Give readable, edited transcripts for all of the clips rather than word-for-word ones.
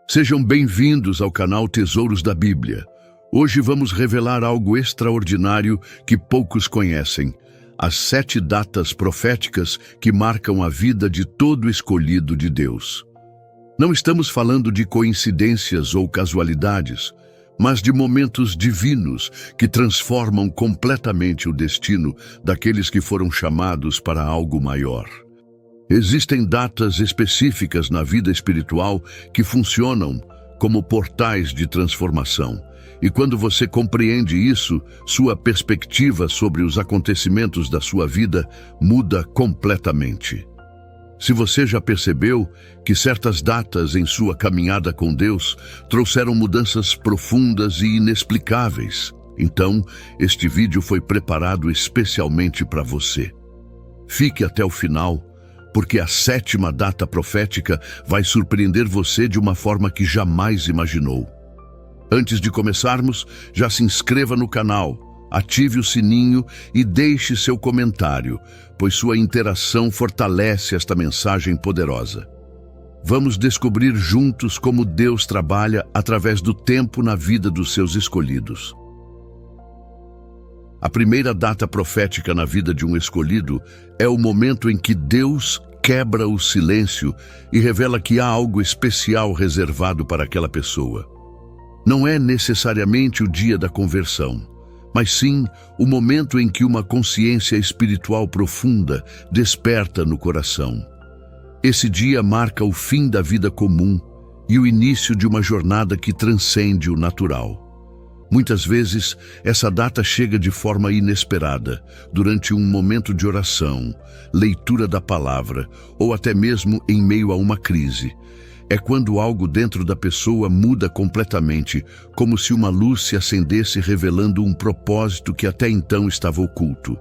Sejam bem-vindos ao canal Tesouros da Bíblia. Hoje vamos revelar algo extraordinário que poucos conhecem: as 7 datas proféticas que marcam a vida de todo escolhido de Deus. Não estamos falando de coincidências ou casualidades, mas de momentos divinos que transformam completamente o destino daqueles que foram chamados para algo maior. Existem datas específicas na vida espiritual que funcionam como portais de transformação. E quando você compreende isso, sua perspectiva sobre os acontecimentos da sua vida muda completamente. Se você já percebeu que certas datas em sua caminhada com Deus trouxeram mudanças profundas e inexplicáveis, então este vídeo foi preparado especialmente para você. Fique até o final, porque a 7ª data profética vai surpreender você de uma forma que jamais imaginou. Antes de começarmos, já se inscreva no canal, ative o sininho e deixe seu comentário, pois sua interação fortalece esta mensagem poderosa. Vamos descobrir juntos como Deus trabalha através do tempo na vida dos seus escolhidos. A primeira data profética na vida de um escolhido é o momento em que Deus quebra o silêncio e revela que há algo especial reservado para aquela pessoa. Não é necessariamente o dia da conversão, mas sim o momento em que uma consciência espiritual profunda desperta no coração. Esse dia marca o fim da vida comum e o início de uma jornada que transcende o natural. Muitas vezes, essa data chega de forma inesperada, durante um momento de oração, leitura da palavra ou até mesmo em meio a uma crise. É quando algo dentro da pessoa muda completamente, como se uma luz se acendesse revelando um propósito que até então estava oculto.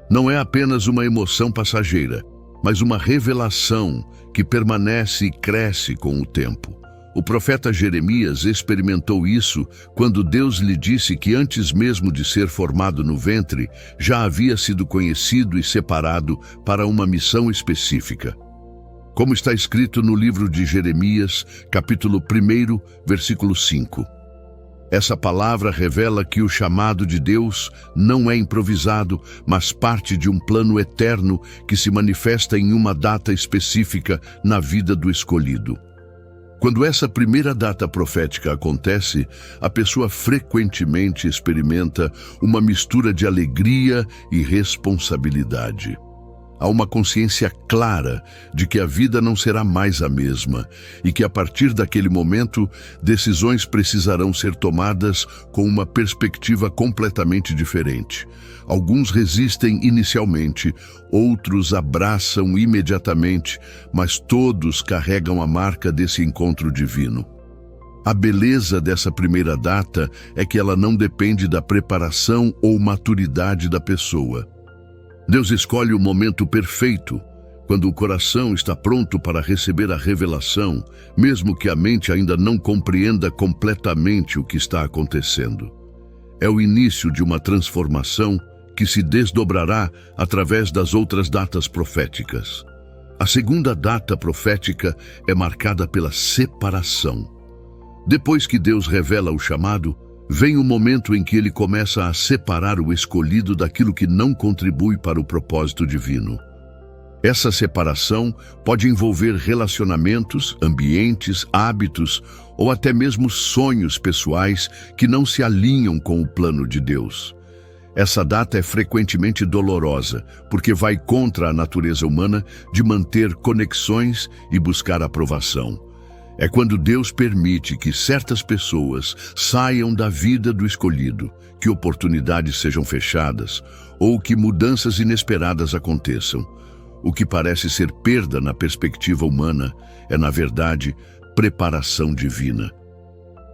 Não é apenas uma emoção passageira, mas uma revelação que permanece e cresce com o tempo. O profeta Jeremias experimentou isso quando Deus lhe disse que antes mesmo de ser formado no ventre, já havia sido conhecido e separado para uma missão específica. Como está escrito no livro de Jeremias, capítulo 1, versículo 5. Essa palavra revela que o chamado de Deus não é improvisado, mas parte de um plano eterno que se manifesta em uma data específica na vida do escolhido. Quando essa primeira data profética acontece, a pessoa frequentemente experimenta uma mistura de alegria e responsabilidade. Há uma consciência clara de que a vida não será mais a mesma e que, a partir daquele momento, decisões precisarão ser tomadas com uma perspectiva completamente diferente. Alguns resistem inicialmente, outros abraçam imediatamente, mas todos carregam a marca desse encontro divino. A beleza dessa primeira data é que ela não depende da preparação ou maturidade da pessoa. Deus escolhe o momento perfeito, quando o coração está pronto para receber a revelação, mesmo que a mente ainda não compreenda completamente o que está acontecendo. É o início de uma transformação que se desdobrará através das outras datas proféticas. A segunda data profética é marcada pela separação. Depois que Deus revela o chamado, vem o momento em que ele começa a separar o escolhido daquilo que não contribui para o propósito divino. Essa separação pode envolver relacionamentos, ambientes, hábitos ou até mesmo sonhos pessoais que não se alinham com o plano de Deus. Essa data é frequentemente dolorosa, porque vai contra a natureza humana de manter conexões e buscar aprovação. É quando Deus permite que certas pessoas saiam da vida do escolhido, que oportunidades sejam fechadas ou que mudanças inesperadas aconteçam. O que parece ser perda na perspectiva humana é, na verdade, preparação divina.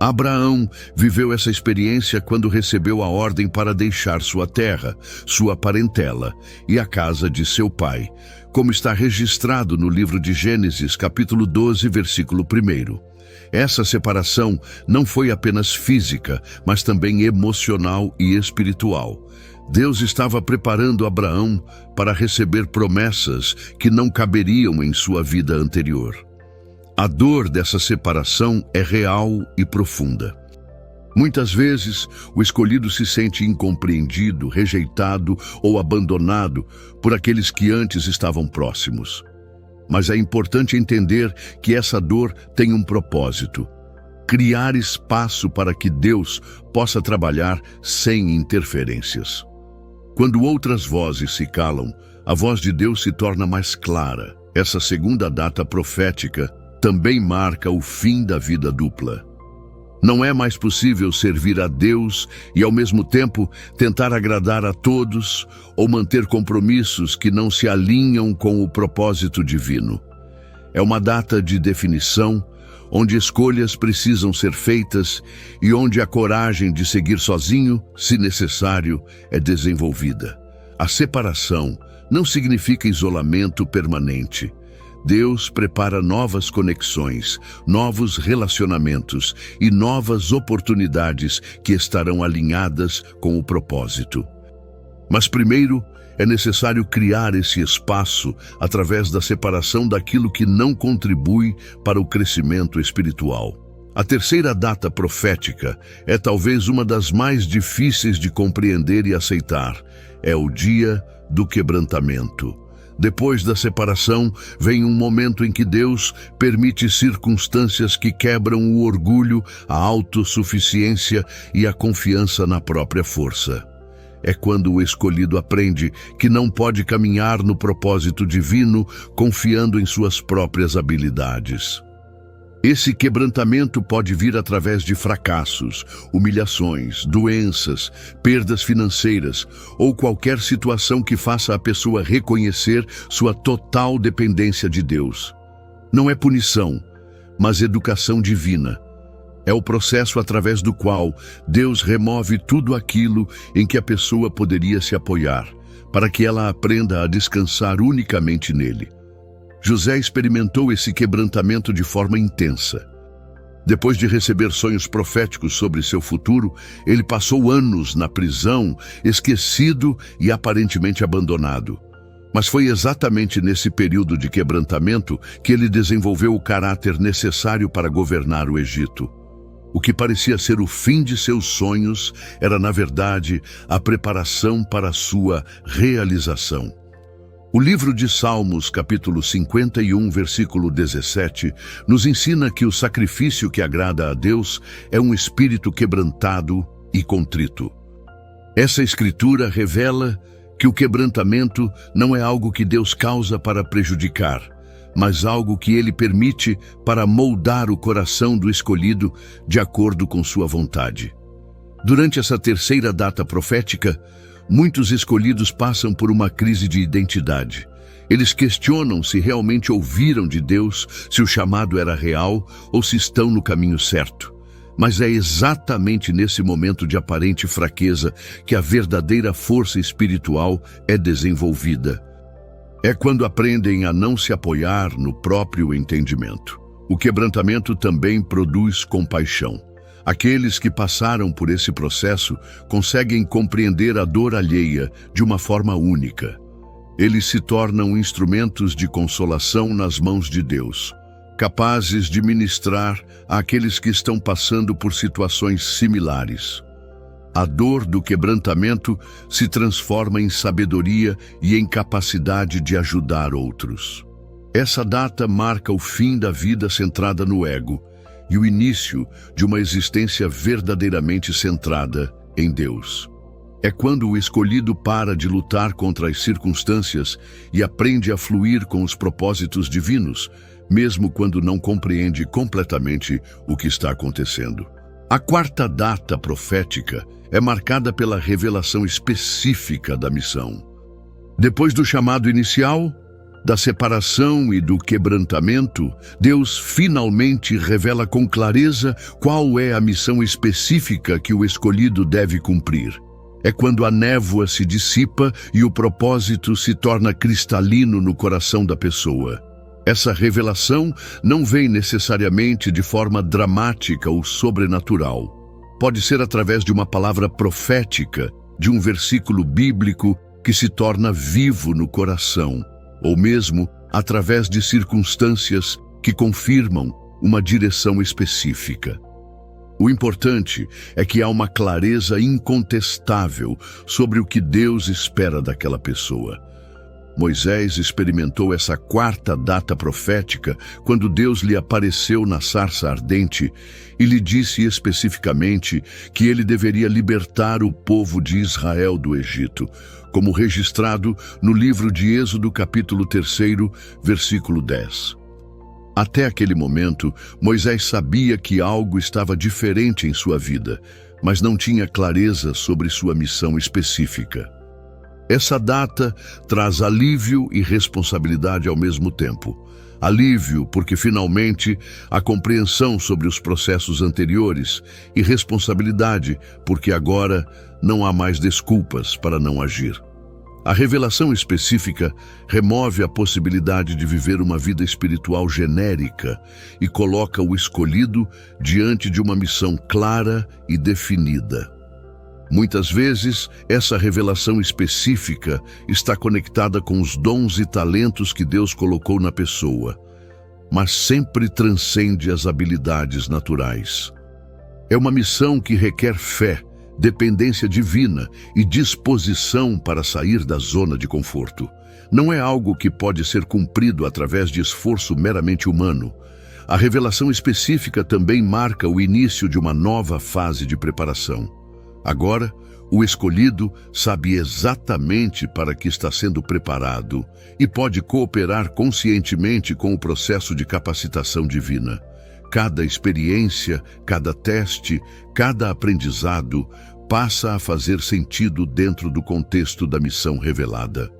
Abraão viveu essa experiência quando recebeu a ordem para deixar sua terra, sua parentela e a casa de seu pai, como está registrado no livro de Gênesis, capítulo 12, versículo 1. Essa separação não foi apenas física, mas também emocional e espiritual. Deus estava preparando Abraão para receber promessas que não caberiam em sua vida anterior. A dor dessa separação é real e profunda. Muitas vezes, o escolhido se sente incompreendido, rejeitado ou abandonado por aqueles que antes estavam próximos. Mas é importante entender que essa dor tem um propósito: criar espaço para que Deus possa trabalhar sem interferências. Quando outras vozes se calam, a voz de Deus se torna mais clara. Essa segunda data profética também marca o fim da vida dupla. Não é mais possível servir a Deus e, ao mesmo tempo, tentar agradar a todos ou manter compromissos que não se alinham com o propósito divino. É uma data de definição, onde escolhas precisam ser feitas e onde a coragem de seguir sozinho, se necessário, é desenvolvida. A separação não significa isolamento permanente. Deus prepara novas conexões, novos relacionamentos e novas oportunidades que estarão alinhadas com o propósito. Mas primeiro, é necessário criar esse espaço através da separação daquilo que não contribui para o crescimento espiritual. A terceira data profética é talvez uma das mais difíceis de compreender e aceitar. É o dia do quebrantamento. Depois da separação, vem um momento em que Deus permite circunstâncias que quebram o orgulho, a autossuficiência e a confiança na própria força. É quando o escolhido aprende que não pode caminhar no propósito divino confiando em suas próprias habilidades. Esse quebrantamento pode vir através de fracassos, humilhações, doenças, perdas financeiras ou qualquer situação que faça a pessoa reconhecer sua total dependência de Deus. Não é punição, mas educação divina. É o processo através do qual Deus remove tudo aquilo em que a pessoa poderia se apoiar, para que ela aprenda a descansar unicamente nele. José experimentou esse quebrantamento de forma intensa. Depois de receber sonhos proféticos sobre seu futuro, ele passou anos na prisão, esquecido e aparentemente abandonado. Mas foi exatamente nesse período de quebrantamento que ele desenvolveu o caráter necessário para governar o Egito. O que parecia ser o fim de seus sonhos era, na verdade, a preparação para a sua realização. O livro de Salmos, capítulo 51, versículo 17, nos ensina que o sacrifício que agrada a Deus é um espírito quebrantado e contrito. Essa escritura revela que o quebrantamento não é algo que Deus causa para prejudicar, mas algo que Ele permite para moldar o coração do escolhido de acordo com sua vontade. Durante essa terceira data profética, muitos escolhidos passam por uma crise de identidade. Eles questionam se realmente ouviram de Deus, se o chamado era real ou se estão no caminho certo. Mas é exatamente nesse momento de aparente fraqueza que a verdadeira força espiritual é desenvolvida. É quando aprendem a não se apoiar no próprio entendimento. O quebrantamento também produz compaixão. Aqueles que passaram por esse processo conseguem compreender a dor alheia de uma forma única. Eles se tornam instrumentos de consolação nas mãos de Deus, capazes de ministrar àqueles que estão passando por situações similares. A dor do quebrantamento se transforma em sabedoria e em capacidade de ajudar outros. Essa data marca o fim da vida centrada no ego e o início de uma existência verdadeiramente centrada em Deus. É quando o escolhido para de lutar contra as circunstâncias e aprende a fluir com os propósitos divinos, mesmo quando não compreende completamente o que está acontecendo. A quarta data profética é marcada pela revelação específica da missão. Depois do chamado inicial, da separação e do quebrantamento, Deus finalmente revela com clareza qual é a missão específica que o escolhido deve cumprir. É quando a névoa se dissipa e o propósito se torna cristalino no coração da pessoa. Essa revelação não vem necessariamente de forma dramática ou sobrenatural. Pode ser através de uma palavra profética, de um versículo bíblico que se torna vivo no coração, ou mesmo através de circunstâncias que confirmam uma direção específica. O importante é que há uma clareza incontestável sobre o que Deus espera daquela pessoa. Moisés experimentou essa quarta data profética quando Deus lhe apareceu na sarça ardente e lhe disse especificamente que ele deveria libertar o povo de Israel do Egito, como registrado no livro de Êxodo, capítulo 3, versículo 10. Até aquele momento, Moisés sabia que algo estava diferente em sua vida, mas não tinha clareza sobre sua missão específica. Essa data traz alívio e responsabilidade ao mesmo tempo. Alívio porque finalmente há compreensão sobre os processos anteriores e responsabilidade porque agora não há mais desculpas para não agir. A revelação específica remove a possibilidade de viver uma vida espiritual genérica e coloca o escolhido diante de uma missão clara e definida. Muitas vezes, essa revelação específica está conectada com os dons e talentos que Deus colocou na pessoa, mas sempre transcende as habilidades naturais. É uma missão que requer fé, dependência divina e disposição para sair da zona de conforto. Não é algo que pode ser cumprido através de esforço meramente humano. A revelação específica também marca o início de uma nova fase de preparação. Agora, o escolhido sabe exatamente para que está sendo preparado e pode cooperar conscientemente com o processo de capacitação divina. Cada experiência, cada teste, cada aprendizado passa a fazer sentido dentro do contexto da missão revelada.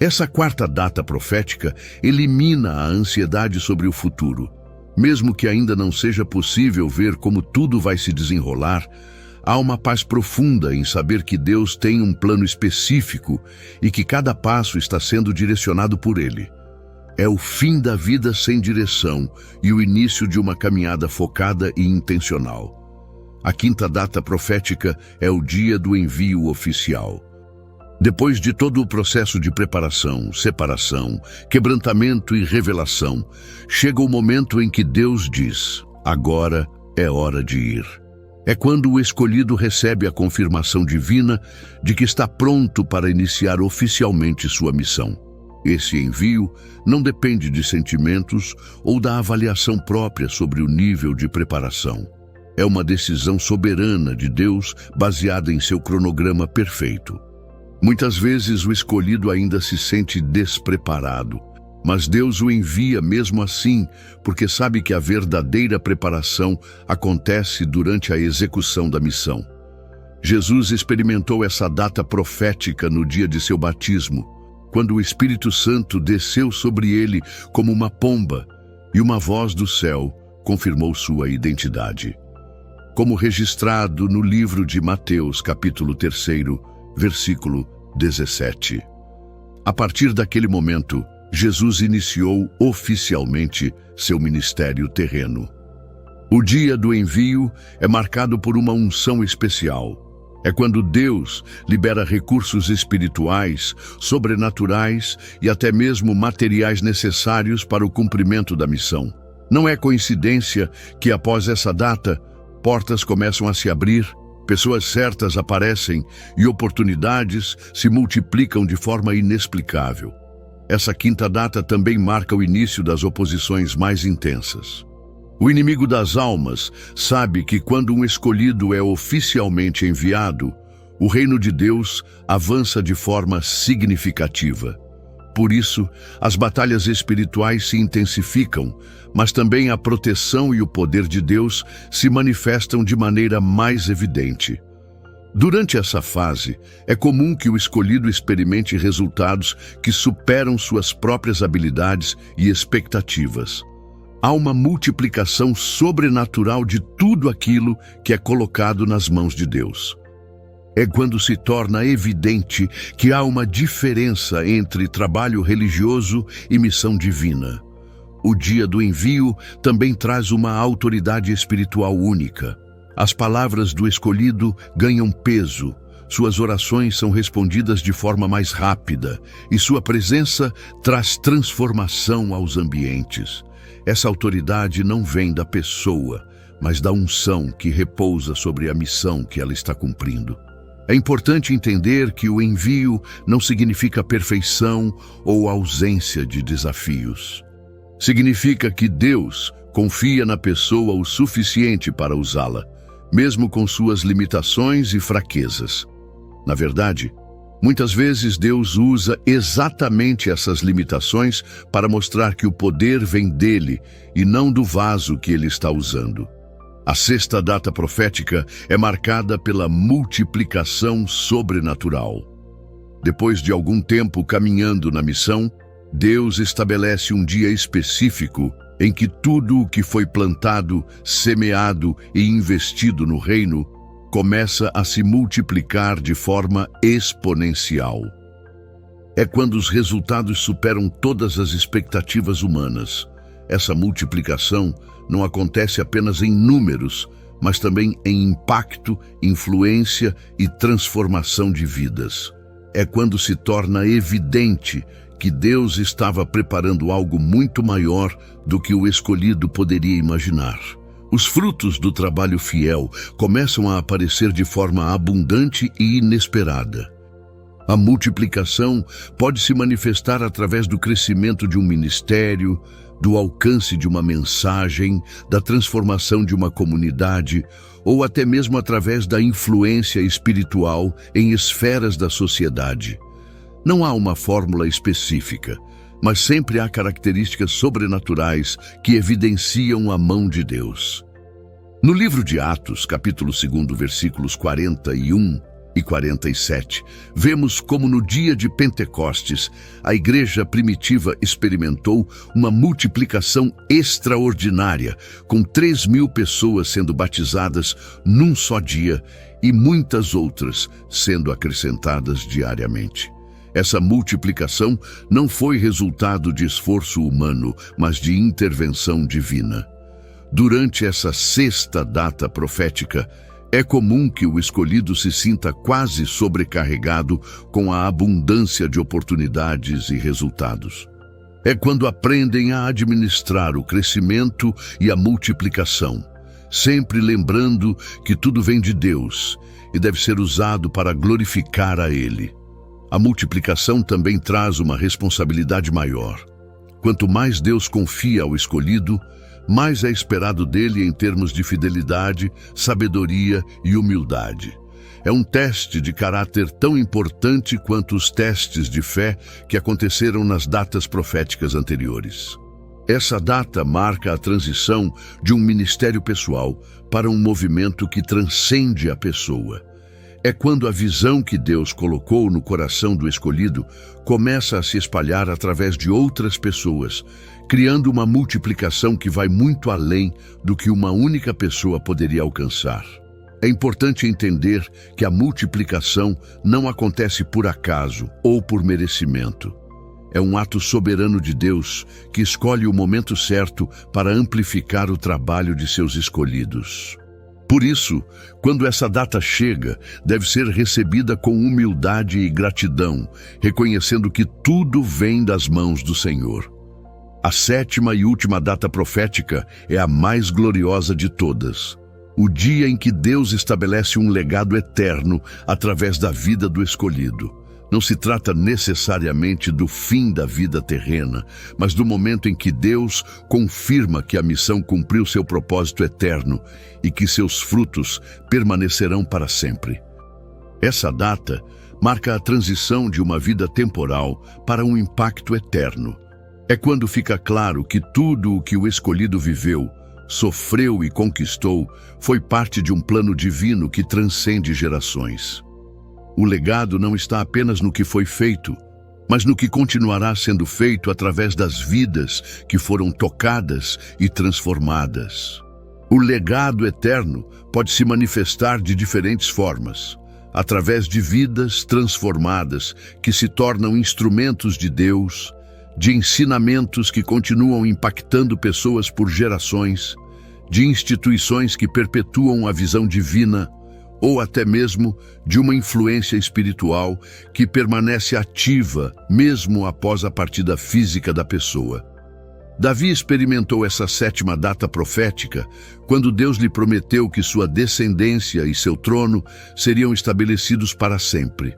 Essa quarta data profética elimina a ansiedade sobre o futuro. Mesmo que ainda não seja possível ver como tudo vai se desenrolar, há uma paz profunda em saber que Deus tem um plano específico e que cada passo está sendo direcionado por Ele. É o fim da vida sem direção e o início de uma caminhada focada e intencional. A quinta data profética é o dia do envio oficial. Depois de todo o processo de preparação, separação, quebrantamento e revelação, chega o momento em que Deus diz: agora é hora de ir. É quando o escolhido recebe a confirmação divina de que está pronto para iniciar oficialmente sua missão. Esse envio não depende de sentimentos ou da avaliação própria sobre o nível de preparação. É uma decisão soberana de Deus baseada em seu cronograma perfeito. Muitas vezes o escolhido ainda se sente despreparado, mas Deus o envia mesmo assim, porque sabe que a verdadeira preparação acontece durante a execução da missão. Jesus experimentou essa data profética no dia de seu batismo, quando o Espírito Santo desceu sobre ele como uma pomba e uma voz do céu confirmou sua identidade. Como registrado no livro de Mateus, capítulo 3, versículo 17. A partir daquele momento, Jesus iniciou oficialmente seu ministério terreno. O dia do envio é marcado por uma unção especial. É quando Deus libera recursos espirituais, sobrenaturais e até mesmo materiais necessários para o cumprimento da missão. Não é coincidência que após essa data, portas começam a se abrir, pessoas certas aparecem e oportunidades se multiplicam de forma inexplicável. Essa quinta data também marca o início das oposições mais intensas. O inimigo das almas sabe que quando um escolhido é oficialmente enviado, o reino de Deus avança de forma significativa. Por isso, as batalhas espirituais se intensificam, mas também a proteção e o poder de Deus se manifestam de maneira mais evidente. Durante essa fase, é comum que o escolhido experimente resultados que superam suas próprias habilidades e expectativas. Há uma multiplicação sobrenatural de tudo aquilo que é colocado nas mãos de Deus. É quando se torna evidente que há uma diferença entre trabalho religioso e missão divina. O dia do envio também traz uma autoridade espiritual única. As palavras do escolhido ganham peso, suas orações são respondidas de forma mais rápida e sua presença traz transformação aos ambientes. essa autoridade não vem da pessoa, mas da unção que repousa sobre a missão que ela está cumprindo. É importante entender que o envio não significa perfeição ou ausência de desafios. Significa que Deus confia na pessoa o suficiente para usá-la, mesmo com suas limitações e fraquezas. Na verdade, muitas vezes Deus usa exatamente essas limitações para mostrar que o poder vem dele e não do vaso que ele está usando. A sexta data profética é marcada pela multiplicação sobrenatural. Depois de algum tempo caminhando na missão, Deus estabelece um dia específico em que tudo o que foi plantado, semeado e investido no reino começa a se multiplicar de forma exponencial. É quando os resultados superam todas as expectativas humanas. Essa multiplicação não acontece apenas em números, mas também em impacto, influência e transformação de vidas. É quando se torna evidente que Deus estava preparando algo muito maior do que o escolhido poderia imaginar. Os frutos do trabalho fiel começam a aparecer de forma abundante e inesperada. A multiplicação pode se manifestar através do crescimento de um ministério, do alcance de uma mensagem, da transformação de uma comunidade, ou até mesmo através da influência espiritual em esferas da sociedade. Não há uma fórmula específica, mas sempre há características sobrenaturais que evidenciam a mão de Deus. No livro de Atos, capítulo 2, versículos 41 e 47, vemos como no dia de Pentecostes, a igreja primitiva experimentou uma multiplicação extraordinária, com 3.000 pessoas sendo batizadas num só dia e muitas outras sendo acrescentadas diariamente. Essa multiplicação não foi resultado de esforço humano, mas de intervenção divina. Durante essa sexta data profética, é comum que o escolhido se sinta quase sobrecarregado com a abundância de oportunidades e resultados. É quando aprendem a administrar o crescimento e a multiplicação, sempre lembrando que tudo vem de Deus e deve ser usado para glorificar a Ele. A multiplicação também traz uma responsabilidade maior. Quanto mais Deus confia ao escolhido, mais é esperado dele em termos de fidelidade, sabedoria e humildade. É um teste de caráter tão importante quanto os testes de fé que aconteceram nas datas proféticas anteriores. Essa data marca a transição de um ministério pessoal para um movimento que transcende a pessoa. É quando a visão que Deus colocou no coração do escolhido começa a se espalhar através de outras pessoas, criando uma multiplicação que vai muito além do que uma única pessoa poderia alcançar. É importante entender que a multiplicação não acontece por acaso ou por merecimento. É um ato soberano de Deus que escolhe o momento certo para amplificar o trabalho de seus escolhidos. Por isso, quando essa data chega, deve ser recebida com humildade e gratidão, reconhecendo que tudo vem das mãos do Senhor. A sétima e última data profética é a mais gloriosa de todas. O dia em que Deus estabelece um legado eterno através da vida do escolhido. Não se trata necessariamente do fim da vida terrena, mas do momento em que Deus confirma que a missão cumpriu seu propósito eterno e que seus frutos permanecerão para sempre. Essa data marca a transição de uma vida temporal para um impacto eterno. É quando fica claro que tudo o que o escolhido viveu, sofreu e conquistou foi parte de um plano divino que transcende gerações. O legado não está apenas no que foi feito, mas no que continuará sendo feito através das vidas que foram tocadas e transformadas. O legado eterno pode se manifestar de diferentes formas, através de vidas transformadas que se tornam instrumentos de Deus, de ensinamentos que continuam impactando pessoas por gerações, de instituições que perpetuam a visão divina, ou até mesmo de uma influência espiritual que permanece ativa mesmo após a partida física da pessoa. Davi experimentou essa sétima data profética quando Deus lhe prometeu que sua descendência e seu trono seriam estabelecidos para sempre.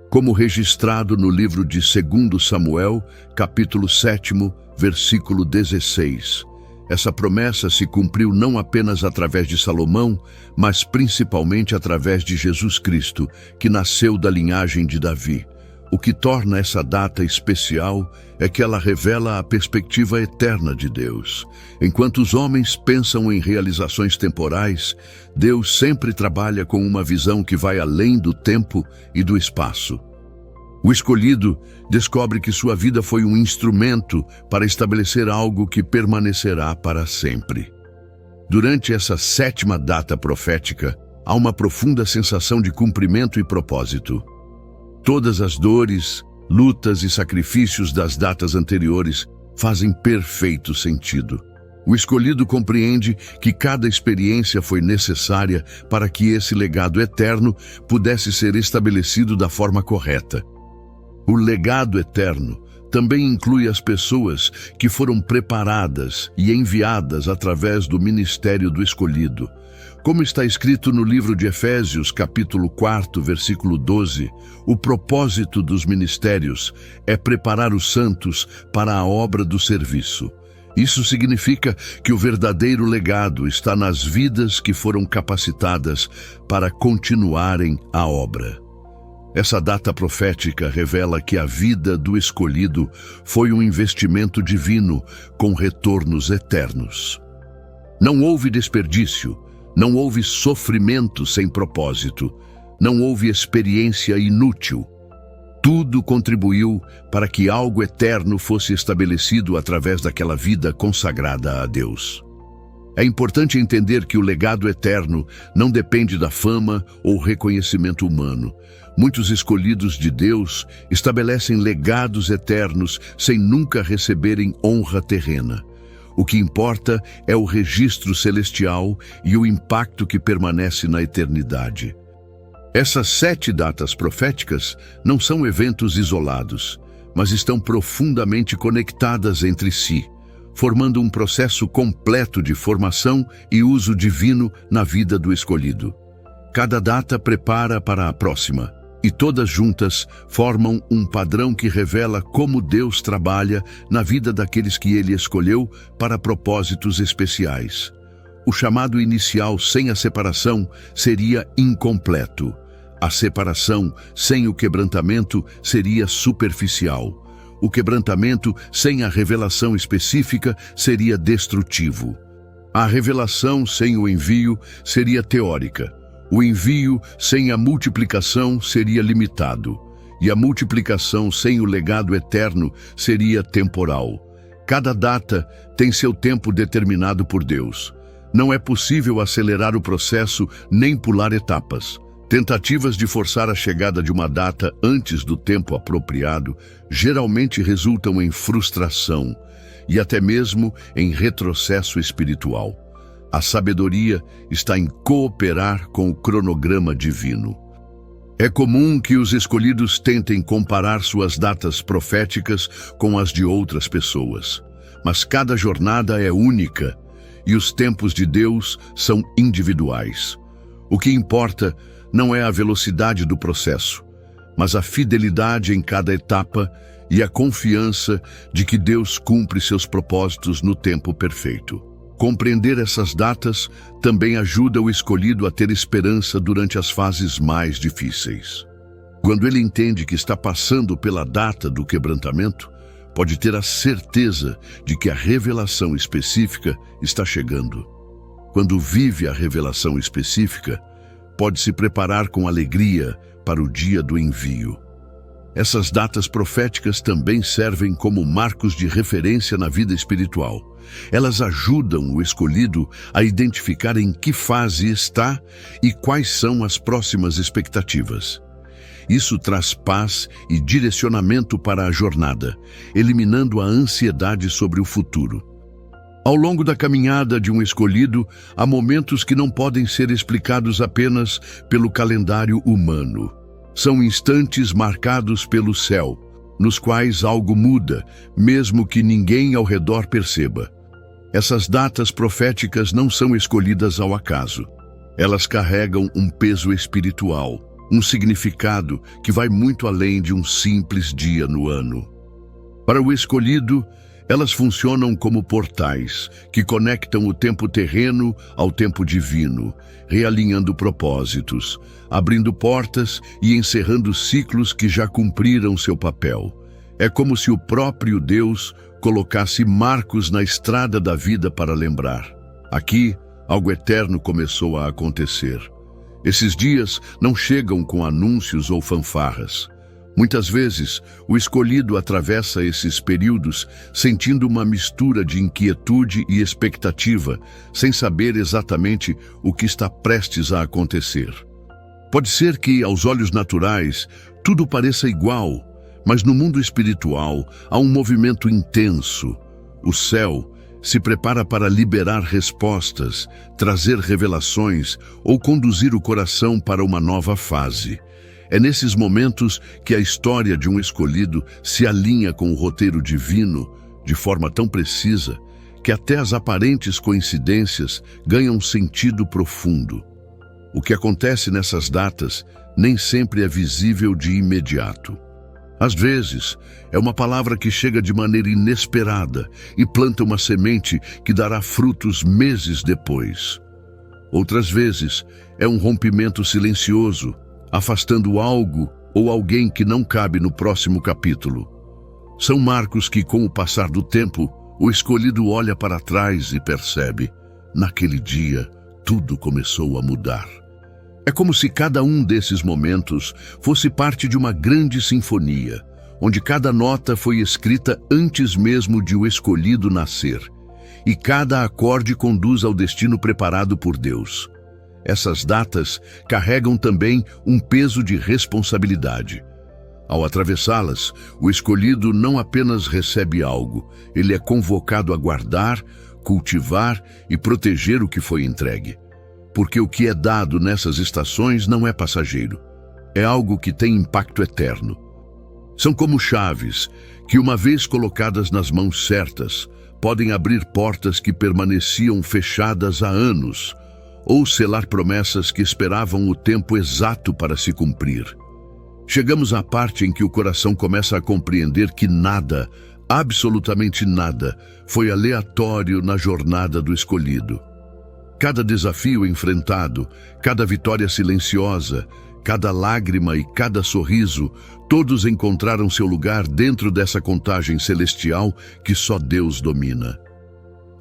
Como registrado no livro de 2 Samuel, capítulo 7, versículo 16. Essa promessa se cumpriu não apenas através de Salomão, mas principalmente através de Jesus Cristo, que nasceu da linhagem de Davi. O que torna essa data especial é que ela revela a perspectiva eterna de Deus. Enquanto os homens pensam em realizações temporais, Deus sempre trabalha com uma visão que vai além do tempo e do espaço. O escolhido descobre que sua vida foi um instrumento para estabelecer algo que permanecerá para sempre. Durante essa sétima data profética, há uma profunda sensação de cumprimento e propósito. Todas as dores, lutas e sacrifícios das datas anteriores fazem perfeito sentido. O escolhido compreende que cada experiência foi necessária para que esse legado eterno pudesse ser estabelecido da forma correta. O legado eterno também inclui as pessoas que foram preparadas e enviadas através do ministério do escolhido. Como está escrito no livro de Efésios, capítulo 4, versículo 12, o propósito dos ministérios é preparar os santos para a obra do serviço. Isso significa que o verdadeiro legado está nas vidas que foram capacitadas para continuarem a obra. Essa data profética revela que a vida do escolhido foi um investimento divino com retornos eternos. Não houve desperdício. Não houve sofrimento sem propósito, não houve experiência inútil. Tudo contribuiu para que algo eterno fosse estabelecido através daquela vida consagrada a Deus. É importante entender que o legado eterno não depende da fama ou reconhecimento humano. Muitos escolhidos de Deus estabelecem legados eternos sem nunca receberem honra terrena. O que importa é o registro celestial e o impacto que permanece na eternidade. Essas 7 datas proféticas não são eventos isolados, mas estão profundamente conectadas entre si, formando um processo completo de formação e uso divino na vida do escolhido. Cada data prepara para a próxima, e todas juntas formam um padrão que revela como Deus trabalha na vida daqueles que Ele escolheu para propósitos especiais. O chamado inicial sem a separação seria incompleto. A separação sem o quebrantamento seria superficial. O quebrantamento sem a revelação específica seria destrutivo. A revelação sem o envio seria teórica. O envio sem a multiplicação seria limitado, e a multiplicação sem o legado eterno seria temporal. Cada data tem seu tempo determinado por Deus. Não é possível acelerar o processo nem pular etapas. Tentativas de forçar a chegada de uma data antes do tempo apropriado geralmente resultam em frustração e até mesmo em retrocesso espiritual. A sabedoria está em cooperar com o cronograma divino. É comum que os escolhidos tentem comparar suas datas proféticas com as de outras pessoas, mas cada jornada é única e os tempos de Deus são individuais. O que importa não é a velocidade do processo, mas a fidelidade em cada etapa e a confiança de que Deus cumpre seus propósitos no tempo perfeito. Compreender essas datas também ajuda o escolhido a ter esperança durante as fases mais difíceis. Quando ele entende que está passando pela data do quebrantamento, pode ter a certeza de que a revelação específica está chegando. Quando vive a revelação específica, pode se preparar com alegria para o dia do envio. Essas datas proféticas também servem como marcos de referência na vida espiritual. Elas ajudam o escolhido a identificar em que fase está e quais são as próximas expectativas. Isso traz paz e direcionamento para a jornada, eliminando a ansiedade sobre o futuro. Ao longo da caminhada de um escolhido, há momentos que não podem ser explicados apenas pelo calendário humano. São instantes marcados pelo céu, nos quais algo muda, mesmo que ninguém ao redor perceba. Essas datas proféticas não são escolhidas ao acaso. Elas carregam um peso espiritual, um significado que vai muito além de um simples dia no ano. Para o escolhido, elas funcionam como portais que conectam o tempo terreno ao tempo divino, realinhando propósitos, abrindo portas e encerrando ciclos que já cumpriram seu papel. É como se o próprio Deus colocasse marcos na estrada da vida para lembrar. Aqui, algo eterno começou a acontecer. Esses dias não chegam com anúncios ou fanfarras. Muitas vezes, o escolhido atravessa esses períodos sentindo uma mistura de inquietude e expectativa, sem saber exatamente o que está prestes a acontecer. Pode ser que, aos olhos naturais, tudo pareça igual, mas no mundo espiritual há um movimento intenso. O céu se prepara para liberar respostas, trazer revelações ou conduzir o coração para uma nova fase. É nesses momentos que a história de um escolhido se alinha com o roteiro divino de forma tão precisa que até as aparentes coincidências ganham um sentido profundo. O que acontece nessas datas nem sempre é visível de imediato. Às vezes, é uma palavra que chega de maneira inesperada e planta uma semente que dará frutos meses depois. Outras vezes, é um rompimento silencioso, afastando algo ou alguém que não cabe no próximo capítulo. São marcos que, com o passar do tempo, o escolhido olha para trás e percebe: naquele dia, tudo começou a mudar. É como se cada um desses momentos fosse parte de uma grande sinfonia, onde cada nota foi escrita antes mesmo de o escolhido nascer, e cada acorde conduz ao destino preparado por Deus. Essas datas carregam também um peso de responsabilidade. Ao atravessá-las, o escolhido não apenas recebe algo, ele é convocado a guardar, cultivar e proteger o que foi entregue. Porque o que é dado nessas estações não é passageiro. É algo que tem impacto eterno. São como chaves que, uma vez colocadas nas mãos certas, podem abrir portas que permaneciam fechadas há anos, ou selar promessas que esperavam o tempo exato para se cumprir. Chegamos à parte em que o coração começa a compreender que nada, absolutamente nada, foi aleatório na jornada do escolhido. Cada desafio enfrentado, cada vitória silenciosa, cada lágrima e cada sorriso, todos encontraram seu lugar dentro dessa contagem celestial que só Deus domina.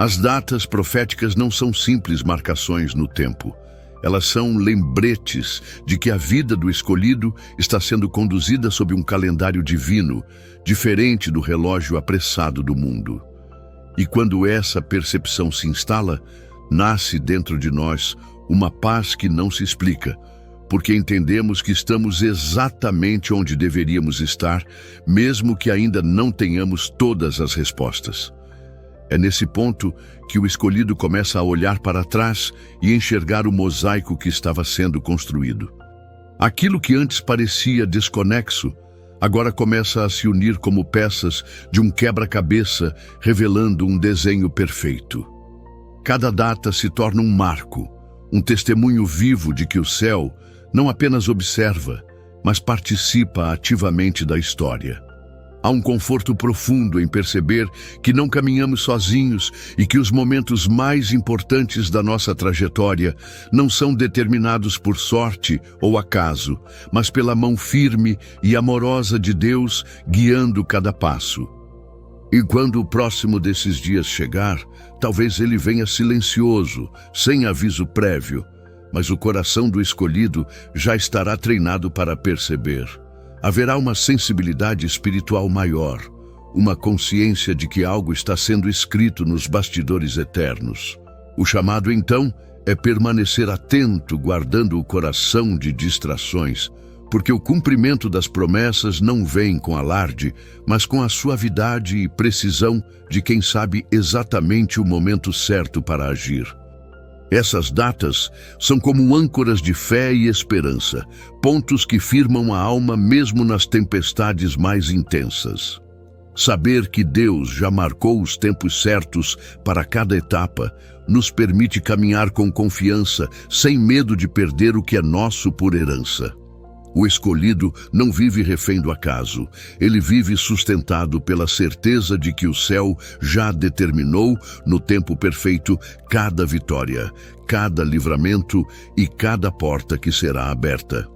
As datas proféticas não são simples marcações no tempo. Elas são lembretes de que a vida do escolhido está sendo conduzida sob um calendário divino, diferente do relógio apressado do mundo. E quando essa percepção se instala, nasce dentro de nós uma paz que não se explica, porque entendemos que estamos exatamente onde deveríamos estar, mesmo que ainda não tenhamos todas as respostas. É nesse ponto que o escolhido começa a olhar para trás e enxergar o mosaico que estava sendo construído. Aquilo que antes parecia desconexo, agora começa a se unir como peças de um quebra-cabeça, revelando um desenho perfeito. Cada data se torna um marco, um testemunho vivo de que o céu não apenas observa, mas participa ativamente da história. Há um conforto profundo em perceber que não caminhamos sozinhos e que os momentos mais importantes da nossa trajetória não são determinados por sorte ou acaso, mas pela mão firme e amorosa de Deus guiando cada passo. E quando o próximo desses dias chegar, talvez ele venha silencioso, sem aviso prévio, mas o coração do escolhido já estará treinado para perceber. Haverá uma sensibilidade espiritual maior, uma consciência de que algo está sendo escrito nos bastidores eternos. O chamado, então, é permanecer atento, guardando o coração de distrações, porque o cumprimento das promessas não vem com alarde, mas com a suavidade e precisão de quem sabe exatamente o momento certo para agir. Essas datas são como âncoras de fé e esperança, pontos que firmam a alma mesmo nas tempestades mais intensas. Saber que Deus já marcou os tempos certos para cada etapa nos permite caminhar com confiança, sem medo de perder o que é nosso por herança. O escolhido não vive refém do acaso, ele vive sustentado pela certeza de que o céu já determinou, no tempo perfeito, cada vitória, cada livramento e cada porta que será aberta.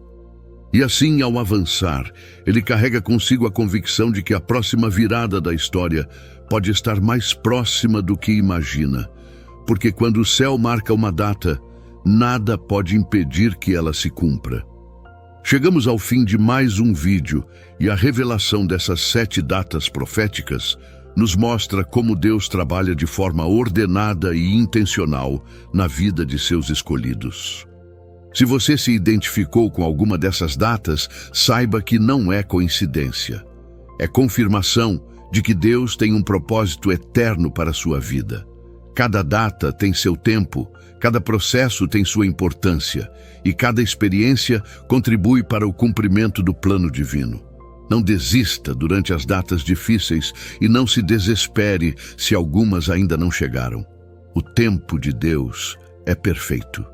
E assim, ao avançar, ele carrega consigo a convicção de que a próxima virada da história pode estar mais próxima do que imagina, porque quando o céu marca uma data, nada pode impedir que ela se cumpra. Chegamos ao fim de mais um vídeo e a revelação dessas 7 datas proféticas nos mostra como Deus trabalha de forma ordenada e intencional na vida de seus escolhidos. Se você se identificou com alguma dessas datas, saiba que não é coincidência. É confirmação de que Deus tem um propósito eterno para a sua vida. Cada data tem seu tempo, cada processo tem sua importância e cada experiência contribui para o cumprimento do plano divino. Não desista durante as datas difíceis e não se desespere se algumas ainda não chegaram. O tempo de Deus é perfeito.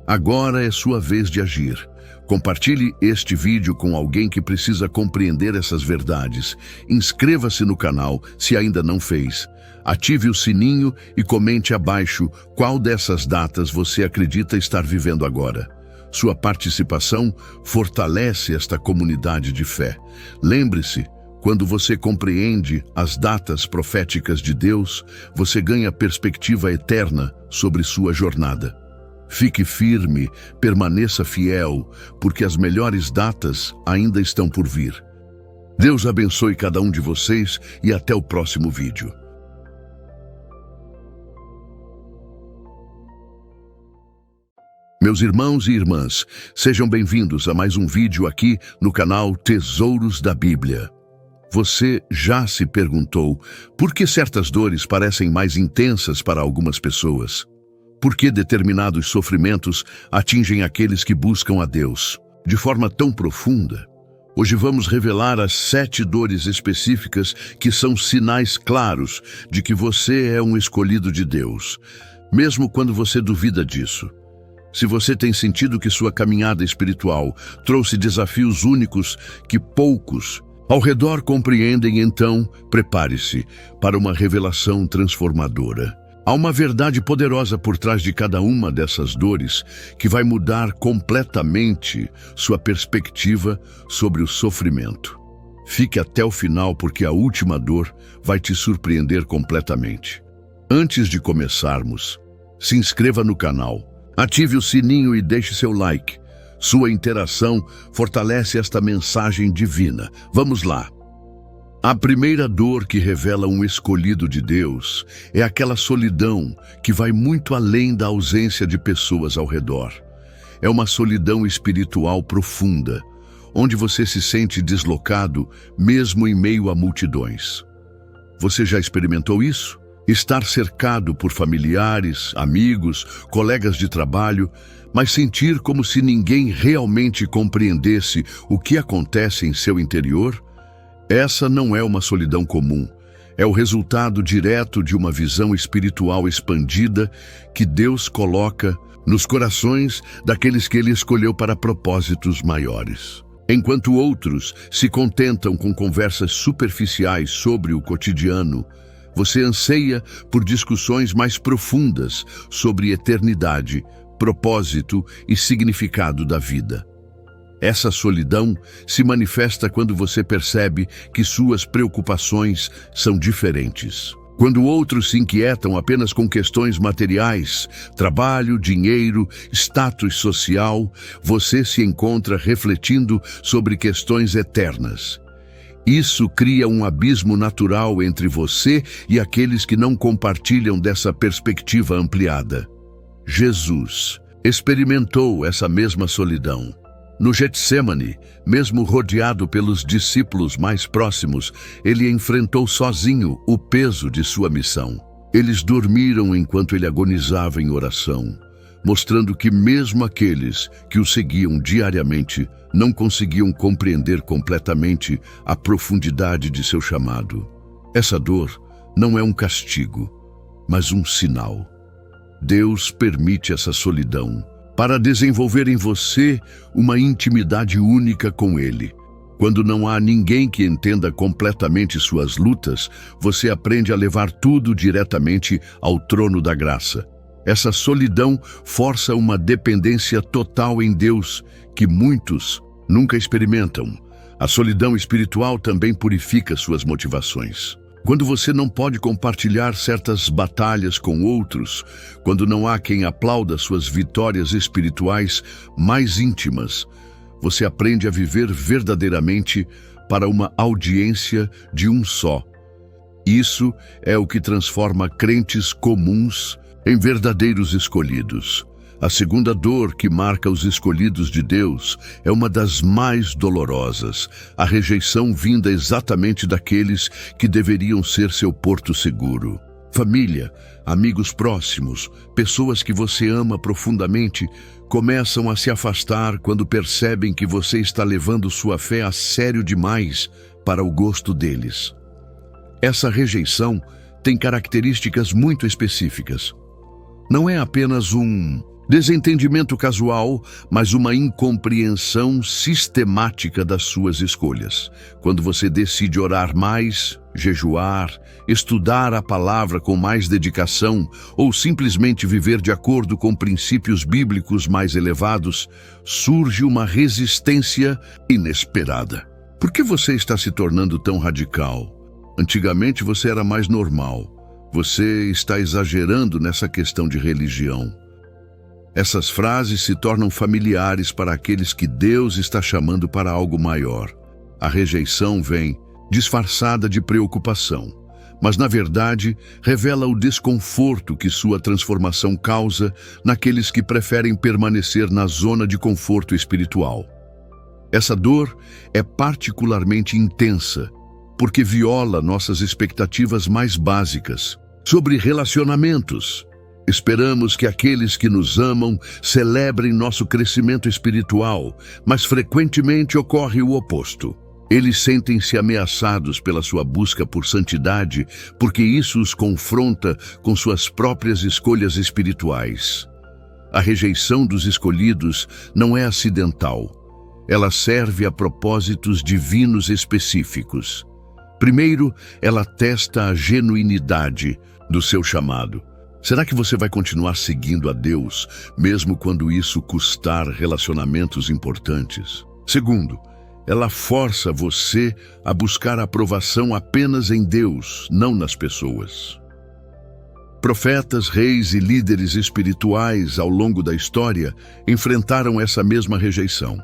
Agora é sua vez de agir. Compartilhe este vídeo com alguém que precisa compreender essas verdades. Inscreva-se no canal se ainda não fez. Ative o sininho e comente abaixo qual dessas datas você acredita estar vivendo agora. Sua participação fortalece esta comunidade de fé. Lembre-se, quando você compreende as datas proféticas de Deus, você ganha perspectiva eterna sobre sua jornada. Fique firme, permaneça fiel, porque as melhores datas ainda estão por vir. Deus abençoe cada um de vocês e até o próximo vídeo. Meus irmãos e irmãs, sejam bem-vindos a mais um vídeo aqui no canal Tesouros da Bíblia. Você já se perguntou por que certas dores parecem mais intensas para algumas pessoas? Por que determinados sofrimentos atingem aqueles que buscam a Deus de forma tão profunda? Hoje vamos revelar as 7 dores específicas que são sinais claros de que você é um escolhido de Deus, mesmo quando você duvida disso. Se você tem sentido que sua caminhada espiritual trouxe desafios únicos que poucos ao redor compreendem, então prepare-se para uma revelação transformadora. Há uma verdade poderosa por trás de cada uma dessas dores que vai mudar completamente sua perspectiva sobre o sofrimento. Fique até o final porque a última dor vai te surpreender completamente. Antes de começarmos, se inscreva no canal, ative o sininho e deixe seu like. Sua interação fortalece esta mensagem divina. Vamos lá. A primeira dor que revela um escolhido de Deus é aquela solidão que vai muito além da ausência de pessoas ao redor. É uma solidão espiritual profunda, onde você se sente deslocado mesmo em meio a multidões. Você já experimentou isso? Estar cercado por familiares, amigos, colegas de trabalho, mas sentir como se ninguém realmente compreendesse o que acontece em seu interior? Essa não é uma solidão comum. É o resultado direto de uma visão espiritual expandida que Deus coloca nos corações daqueles que Ele escolheu para propósitos maiores. Enquanto outros se contentam com conversas superficiais sobre o cotidiano, você anseia por discussões mais profundas sobre eternidade, propósito e significado da vida. Essa solidão se manifesta quando você percebe que suas preocupações são diferentes. Quando outros se inquietam apenas com questões materiais, trabalho, dinheiro, status social, você se encontra refletindo sobre questões eternas. Isso cria um abismo natural entre você e aqueles que não compartilham dessa perspectiva ampliada. Jesus experimentou essa mesma solidão. No Getsêmani, mesmo rodeado pelos discípulos mais próximos, ele enfrentou sozinho o peso de sua missão. Eles dormiram enquanto ele agonizava em oração, mostrando que mesmo aqueles que o seguiam diariamente não conseguiam compreender completamente a profundidade de seu chamado. Essa dor não é um castigo, mas um sinal. Deus permite essa solidão para desenvolver em você uma intimidade única com Ele. Quando não há ninguém que entenda completamente suas lutas, você aprende a levar tudo diretamente ao trono da graça. Essa solidão força uma dependência total em Deus, que muitos nunca experimentam. A solidão espiritual também purifica suas motivações. Quando você não pode compartilhar certas batalhas com outros, quando não há quem aplauda suas vitórias espirituais mais íntimas, você aprende a viver verdadeiramente para uma audiência de um só. Isso é o que transforma crentes comuns em verdadeiros escolhidos. A segunda dor que marca os escolhidos de Deus é uma das mais dolorosas, a rejeição vinda exatamente daqueles que deveriam ser seu porto seguro. Família, amigos próximos, pessoas que você ama profundamente, começam a se afastar quando percebem que você está levando sua fé a sério demais para o gosto deles. Essa rejeição tem características muito específicas. Não é apenas um desentendimento casual, mas uma incompreensão sistemática das suas escolhas. Quando você decide orar mais, jejuar, estudar a palavra com mais dedicação ou simplesmente viver de acordo com princípios bíblicos mais elevados, surge uma resistência inesperada. Por que você está se tornando tão radical? Antigamente você era mais normal. Você está exagerando nessa questão de religião. Essas frases se tornam familiares para aqueles que Deus está chamando para algo maior. A rejeição vem disfarçada de preocupação, mas na verdade revela o desconforto que sua transformação causa naqueles que preferem permanecer na zona de conforto espiritual. Essa dor é particularmente intensa, porque viola nossas expectativas mais básicas sobre relacionamentos. Esperamos que aqueles que nos amam celebrem nosso crescimento espiritual, mas frequentemente ocorre o oposto. Eles sentem-se ameaçados pela sua busca por santidade, porque isso os confronta com suas próprias escolhas espirituais. A rejeição dos escolhidos não é acidental. Ela serve a propósitos divinos específicos. Primeiro, ela testa a genuinidade do seu chamado. Será que você vai continuar seguindo a Deus, mesmo quando isso custar relacionamentos importantes? Segundo, ela força você a buscar a aprovação apenas em Deus, não nas pessoas. Profetas, reis e líderes espirituais ao longo da história enfrentaram essa mesma rejeição.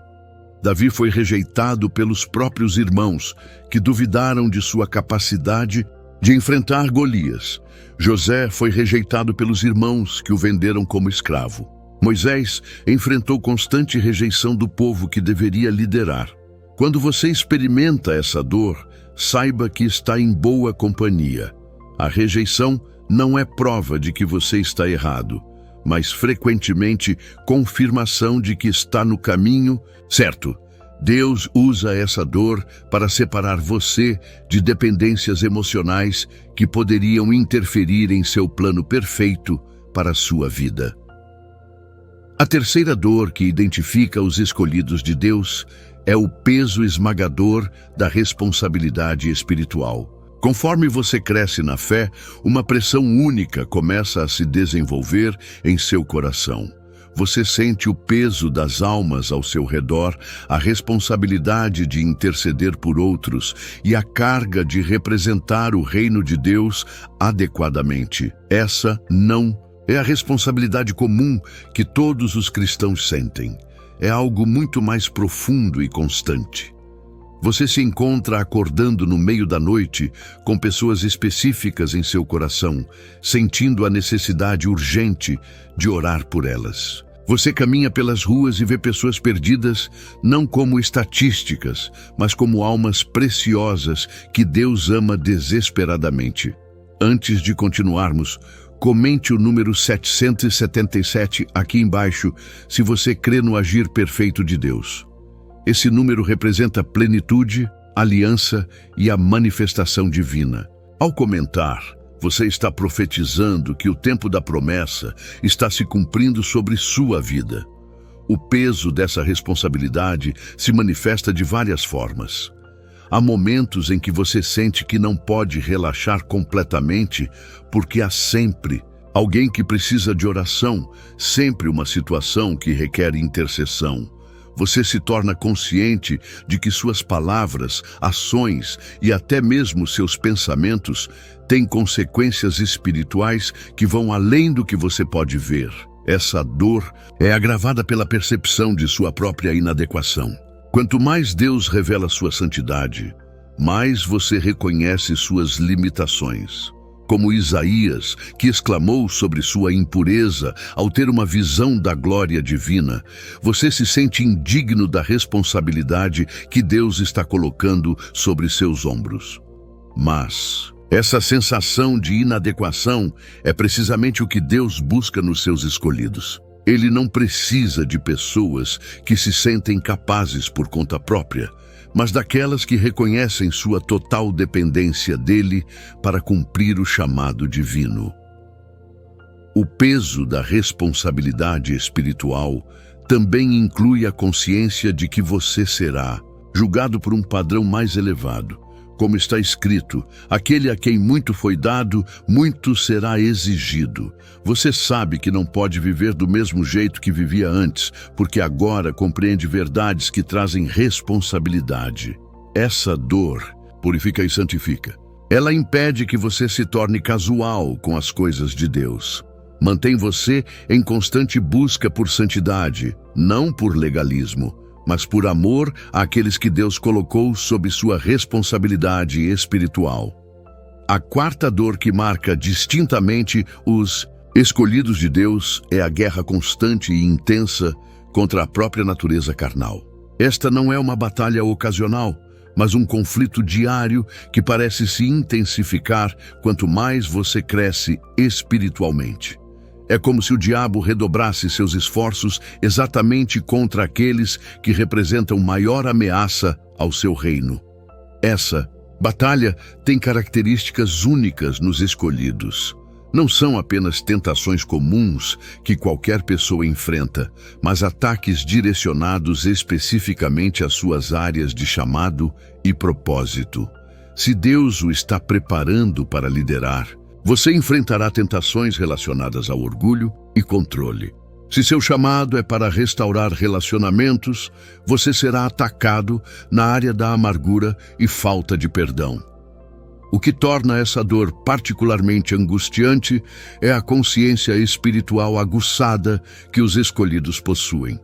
Davi foi rejeitado pelos próprios irmãos, que duvidaram de sua capacidade de enfrentar Golias. José foi rejeitado pelos irmãos que o venderam como escravo. Moisés enfrentou constante rejeição do povo que deveria liderar. Quando você experimenta essa dor, saiba que está em boa companhia. A rejeição não é prova de que você está errado, mas frequentemente confirmação de que está no caminho certo. Deus usa essa dor para separar você de dependências emocionais que poderiam interferir em seu plano perfeito para a sua vida. A terceira dor que identifica os escolhidos de Deus é o peso esmagador da responsabilidade espiritual. Conforme você cresce na fé, uma pressão única começa a se desenvolver em seu coração. Você sente o peso das almas ao seu redor, a responsabilidade de interceder por outros e a carga de representar o reino de Deus adequadamente. Essa não é a responsabilidade comum que todos os cristãos sentem. É algo muito mais profundo e constante. Você se encontra acordando no meio da noite com pessoas específicas em seu coração, sentindo a necessidade urgente de orar por elas. Você caminha pelas ruas e vê pessoas perdidas, não como estatísticas, mas como almas preciosas que Deus ama desesperadamente. Antes de continuarmos, comente o número 777 aqui embaixo se você crê no agir perfeito de Deus. Esse número representa plenitude, aliança e a manifestação divina. Ao comentar, você está profetizando que o tempo da promessa está se cumprindo sobre sua vida. O peso dessa responsabilidade se manifesta de várias formas. Há momentos em que você sente que não pode relaxar completamente, porque há sempre alguém que precisa de oração, sempre uma situação que requer intercessão. Você se torna consciente de que suas palavras, ações e até mesmo seus pensamentos têm consequências espirituais que vão além do que você pode ver. Essa dor é agravada pela percepção de sua própria inadequação. Quanto mais Deus revela sua santidade, mais você reconhece suas limitações. Como Isaías, que exclamou sobre sua impureza ao ter uma visão da glória divina, você se sente indigno da responsabilidade que Deus está colocando sobre seus ombros. Mas essa sensação de inadequação é precisamente o que Deus busca nos seus escolhidos. Ele não precisa de pessoas que se sentem capazes por conta própria, mas daquelas que reconhecem sua total dependência dele para cumprir o chamado divino. O peso da responsabilidade espiritual também inclui a consciência de que você será julgado por um padrão mais elevado. Como está escrito, aquele a quem muito foi dado, muito será exigido. Você sabe que não pode viver do mesmo jeito que vivia antes, porque agora compreende verdades que trazem responsabilidade. Essa dor purifica e santifica. Ela impede que você se torne casual com as coisas de Deus. Mantém você em constante busca por santidade, não por legalismo, mas por amor àqueles que Deus colocou sob sua responsabilidade espiritual. A quarta dor que marca distintamente os escolhidos de Deus é a guerra constante e intensa contra a própria natureza carnal. Esta não é uma batalha ocasional, mas um conflito diário que parece se intensificar quanto mais você cresce espiritualmente. É como se o diabo redobrasse seus esforços exatamente contra aqueles que representam maior ameaça ao seu reino. Essa batalha tem características únicas nos escolhidos. Não são apenas tentações comuns que qualquer pessoa enfrenta, mas ataques direcionados especificamente às suas áreas de chamado e propósito. Se Deus o está preparando para liderar, você enfrentará tentações relacionadas ao orgulho e controle. Se seu chamado é para restaurar relacionamentos, você será atacado na área da amargura e falta de perdão. O que torna essa dor particularmente angustiante é a consciência espiritual aguçada que os escolhidos possuem.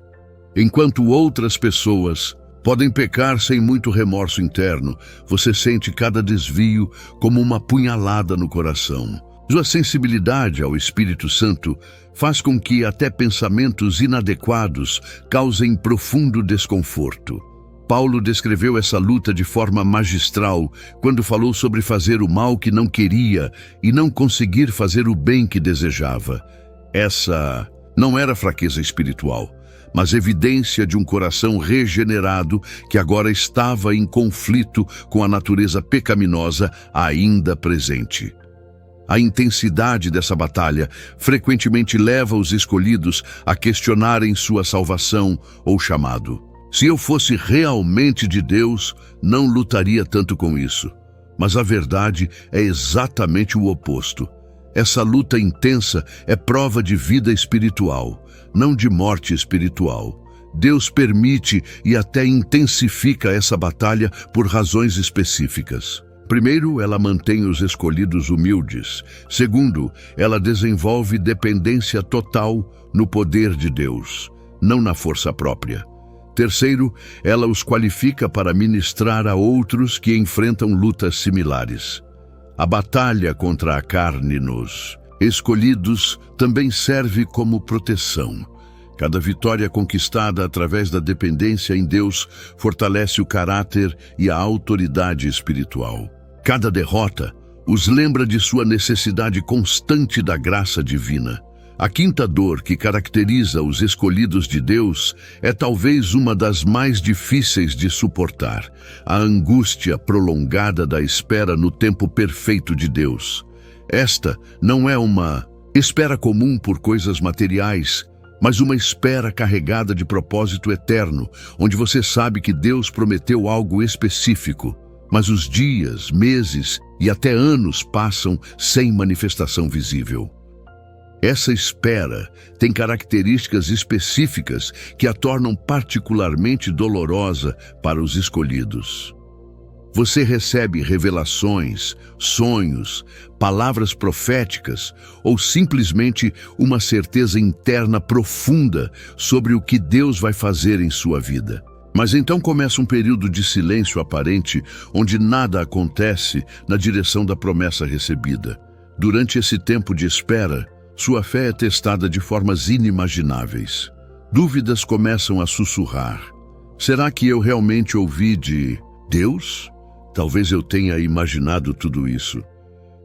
Enquanto outras pessoas podem pecar sem muito remorso interno, você sente cada desvio como uma punhalada no coração. Sua sensibilidade ao Espírito Santo faz com que até pensamentos inadequados causem profundo desconforto. Paulo descreveu essa luta de forma magistral quando falou sobre fazer o mal que não queria e não conseguir fazer o bem que desejava. Essa não era fraqueza espiritual, mas evidência de um coração regenerado que agora estava em conflito com a natureza pecaminosa ainda presente. A intensidade dessa batalha frequentemente leva os escolhidos a questionarem sua salvação ou chamado. Se eu fosse realmente de Deus, não lutaria tanto com isso. Mas a verdade é exatamente o oposto. Essa luta intensa é prova de vida espiritual, não de morte espiritual. Deus permite e até intensifica essa batalha por razões específicas. Primeiro, ela mantém os escolhidos humildes. Segundo, ela desenvolve dependência total no poder de Deus, não na força própria. Terceiro, ela os qualifica para ministrar a outros que enfrentam lutas similares. A batalha contra a carne nos escolhidos também serve como proteção. Cada vitória conquistada através da dependência em Deus fortalece o caráter e a autoridade espiritual. Cada derrota os lembra de sua necessidade constante da graça divina. A quinta dor que caracteriza os escolhidos de Deus é talvez uma das mais difíceis de suportar: a angústia prolongada da espera no tempo perfeito de Deus. Esta não é uma espera comum por coisas materiais, mas uma espera carregada de propósito eterno, onde você sabe que Deus prometeu algo específico, mas os dias, meses e até anos passam sem manifestação visível. Essa espera tem características específicas que a tornam particularmente dolorosa para os escolhidos. Você recebe revelações, sonhos, palavras proféticas ou simplesmente uma certeza interna profunda sobre o que Deus vai fazer em sua vida. Mas então começa um período de silêncio aparente, onde nada acontece na direção da promessa recebida. Durante esse tempo de espera, sua fé é testada de formas inimagináveis. Dúvidas começam a sussurrar. Será que eu realmente ouvi de Deus? Talvez eu tenha imaginado tudo isso.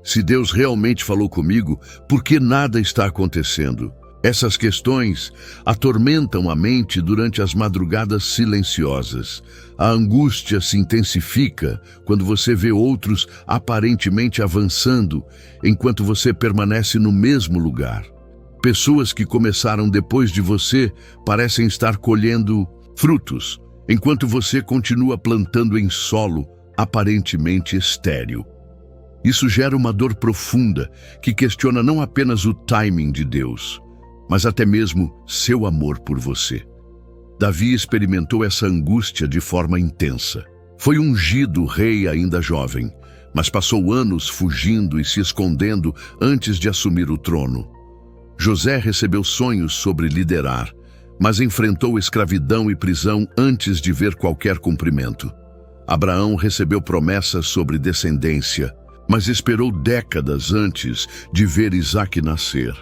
Se Deus realmente falou comigo, por que nada está acontecendo? Essas questões atormentam a mente durante as madrugadas silenciosas. A angústia se intensifica quando você vê outros aparentemente avançando, enquanto você permanece no mesmo lugar. Pessoas que começaram depois de você parecem estar colhendo frutos, enquanto você continua plantando em solo aparentemente estéril. Isso gera uma dor profunda que questiona não apenas o timing de Deus, mas até mesmo seu amor por você. Davi experimentou essa angústia de forma intensa. Foi ungido rei ainda jovem, mas passou anos fugindo e se escondendo antes de assumir o trono. José recebeu sonhos sobre liderar, mas enfrentou escravidão e prisão antes de ver qualquer cumprimento. Abraão recebeu promessas sobre descendência, mas esperou décadas antes de ver Isaque nascer.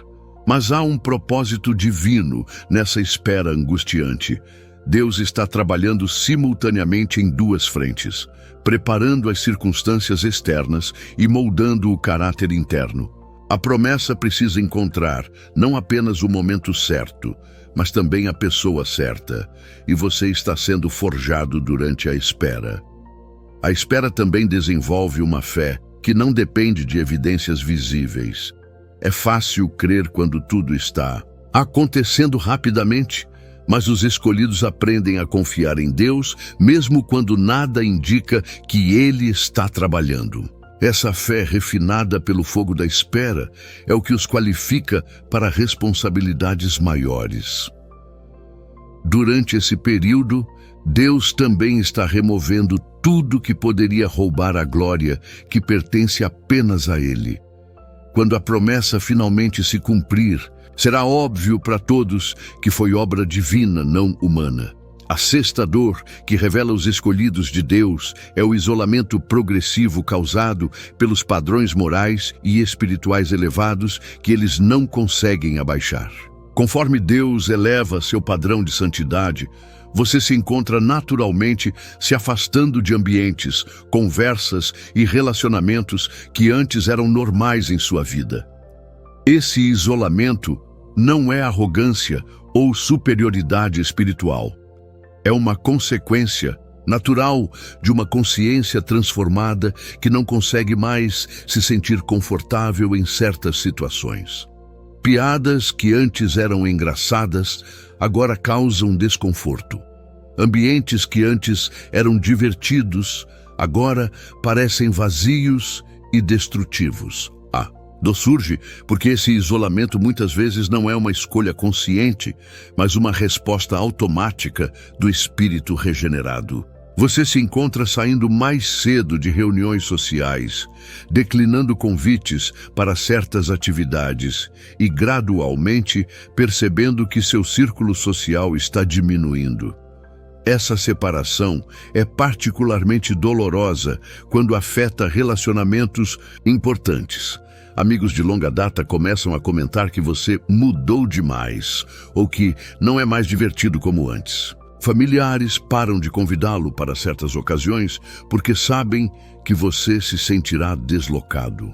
Mas há um propósito divino nessa espera angustiante. Deus está trabalhando simultaneamente em duas frentes, preparando as circunstâncias externas e moldando o caráter interno. A promessa precisa encontrar não apenas o momento certo, mas também a pessoa certa, e você está sendo forjado durante a espera. A espera também desenvolve uma fé que não depende de evidências visíveis. É fácil crer quando tudo está acontecendo rapidamente, mas os escolhidos aprendem a confiar em Deus, mesmo quando nada indica que Ele está trabalhando. Essa fé refinada pelo fogo da espera é o que os qualifica para responsabilidades maiores. Durante esse período, Deus também está removendo tudo que poderia roubar a glória que pertence apenas a Ele. Quando a promessa finalmente se cumprir, será óbvio para todos que foi obra divina, não humana. A sexta dor que revela os escolhidos de Deus é o isolamento progressivo causado pelos padrões morais e espirituais elevados que eles não conseguem abaixar. Conforme Deus eleva seu padrão de santidade, você se encontra naturalmente se afastando de ambientes, conversas e relacionamentos que antes eram normais em sua vida. Esse isolamento não é arrogância ou superioridade espiritual. É uma consequência natural de uma consciência transformada que não consegue mais se sentir confortável em certas situações. Piadas que antes eram engraçadas agora causam desconforto. Ambientes que antes eram divertidos agora parecem vazios e destrutivos. A dor surge porque esse isolamento muitas vezes não é uma escolha consciente, mas uma resposta automática do espírito regenerado. Você se encontra saindo mais cedo de reuniões sociais, declinando convites para certas atividades e gradualmente percebendo que seu círculo social está diminuindo. Essa separação é particularmente dolorosa quando afeta relacionamentos importantes. Amigos de longa data começam a comentar que você mudou demais ou que não é mais divertido como antes. Familiares param de convidá-lo para certas ocasiões porque sabem que você se sentirá deslocado.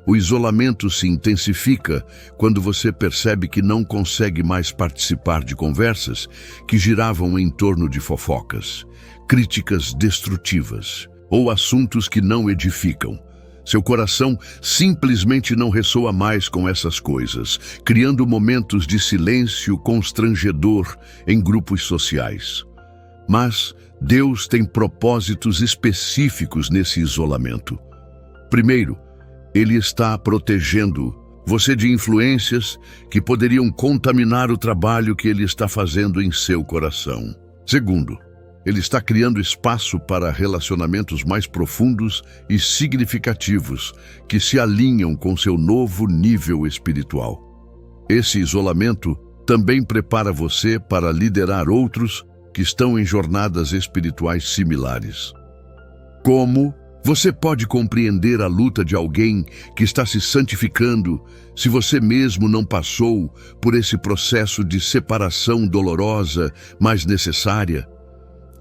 O isolamento se intensifica quando você percebe que não consegue mais participar de conversas que giravam em torno de fofocas, críticas destrutivas ou assuntos que não edificam. Seu coração simplesmente não ressoa mais com essas coisas, criando momentos de silêncio constrangedor em grupos sociais. Mas Deus tem propósitos específicos nesse isolamento. Primeiro, Ele está protegendo você de influências que poderiam contaminar o trabalho que Ele está fazendo em seu coração. Segundo, Ele está criando espaço para relacionamentos mais profundos e significativos que se alinham com seu novo nível espiritual. Esse isolamento também prepara você para liderar outros que estão em jornadas espirituais similares. Como você pode compreender a luta de alguém que está se santificando se você mesmo não passou por esse processo de separação dolorosa, mas necessária?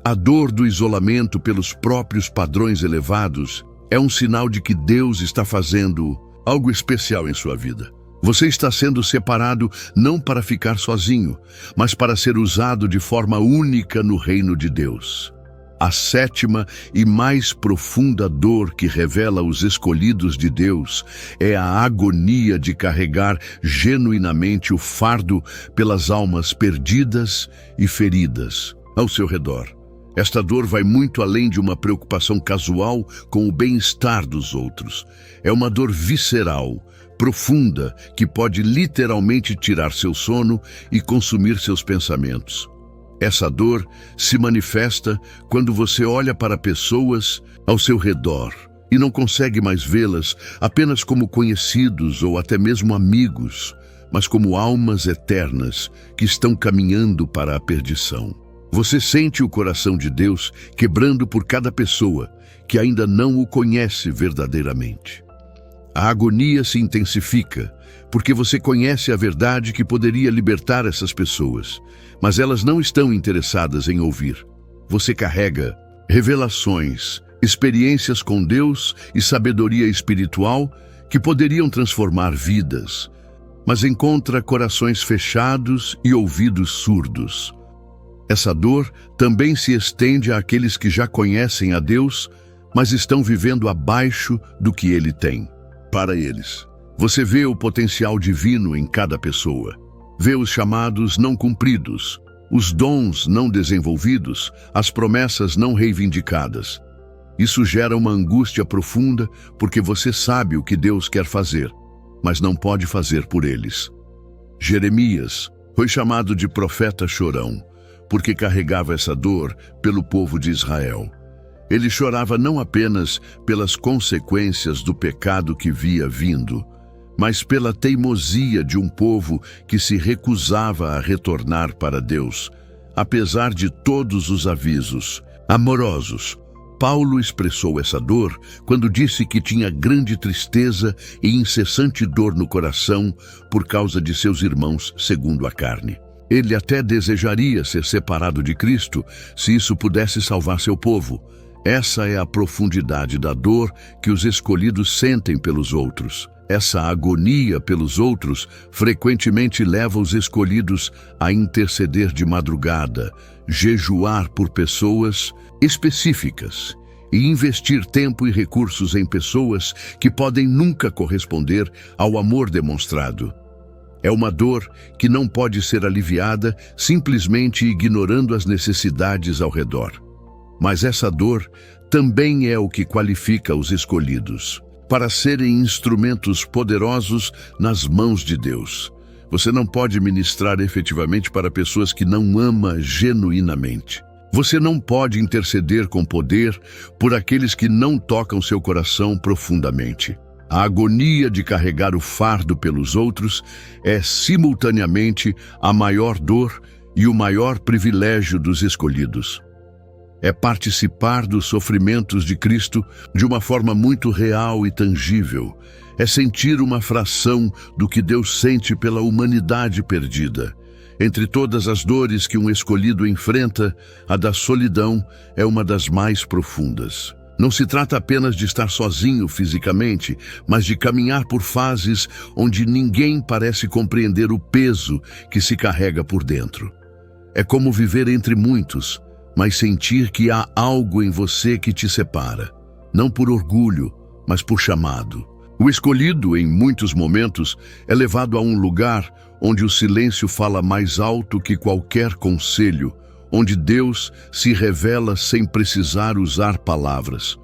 A dor do isolamento pelos próprios padrões elevados é um sinal de que Deus está fazendo algo especial em sua vida. Você está sendo separado não para ficar sozinho, mas para ser usado de forma única no reino de Deus. A sétima e mais profunda dor que revela os escolhidos de Deus é a agonia de carregar genuinamente o fardo pelas almas perdidas e feridas ao seu redor. Esta dor vai muito além de uma preocupação casual com o bem-estar dos outros. É uma dor visceral, profunda, que pode literalmente tirar seu sono e consumir seus pensamentos. Essa dor se manifesta quando você olha para pessoas ao seu redor e não consegue mais vê-las apenas como conhecidos ou até mesmo amigos, mas como almas eternas que estão caminhando para a perdição. Você sente o coração de Deus quebrando por cada pessoa que ainda não o conhece verdadeiramente. A agonia se intensifica porque você conhece a verdade que poderia libertar essas pessoas, mas elas não estão interessadas em ouvir. Você carrega revelações, experiências com Deus e sabedoria espiritual que poderiam transformar vidas, mas encontra corações fechados e ouvidos surdos. Essa dor também se estende àqueles que já conhecem a Deus, mas estão vivendo abaixo do que Ele tem para eles. Você vê o potencial divino em cada pessoa. Vê os chamados não cumpridos, os dons não desenvolvidos, as promessas não reivindicadas. Isso gera uma angústia profunda porque você sabe o que Deus quer fazer, mas não pode fazer por eles. Jeremias foi chamado de profeta chorão, porque carregava essa dor pelo povo de Israel. Ele chorava não apenas pelas consequências do pecado que via vindo, mas pela teimosia de um povo que se recusava a retornar para Deus, apesar de todos os avisos amorosos. Paulo expressou essa dor quando disse que tinha grande tristeza e incessante dor no coração por causa de seus irmãos segundo a carne. Ele até desejaria ser separado de Cristo se isso pudesse salvar seu povo. Essa é a profundidade da dor que os escolhidos sentem pelos outros. Essa agonia pelos outros frequentemente leva os escolhidos a interceder de madrugada, jejuar por pessoas específicas e investir tempo e recursos em pessoas que podem nunca corresponder ao amor demonstrado. É uma dor que não pode ser aliviada simplesmente ignorando as necessidades ao redor. Mas essa dor também é o que qualifica os escolhidos para serem instrumentos poderosos nas mãos de Deus. Você não pode ministrar efetivamente para pessoas que não ama genuinamente. Você não pode interceder com poder por aqueles que não tocam seu coração profundamente. A agonia de carregar o fardo pelos outros é simultaneamente a maior dor e o maior privilégio dos escolhidos. É participar dos sofrimentos de Cristo de uma forma muito real e tangível. É sentir uma fração do que Deus sente pela humanidade perdida. Entre todas as dores que um escolhido enfrenta, a da solidão é uma das mais profundas. Não se trata apenas de estar sozinho fisicamente, mas de caminhar por fases onde ninguém parece compreender o peso que se carrega por dentro. É como viver entre muitos, mas sentir que há algo em você que te separa, não por orgulho, mas por chamado. O escolhido, em muitos momentos, é levado a um lugar onde o silêncio fala mais alto que qualquer conselho, onde Deus se revela sem precisar usar palavras.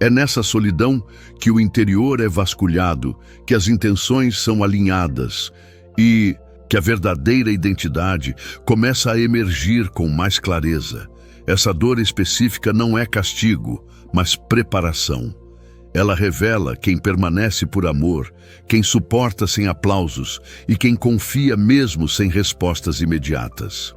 É nessa solidão que o interior é vasculhado, que as intenções são alinhadas e que a verdadeira identidade começa a emergir com mais clareza. Essa dor específica não é castigo, mas preparação. Ela revela quem permanece por amor, quem suporta sem aplausos e quem confia mesmo sem respostas imediatas.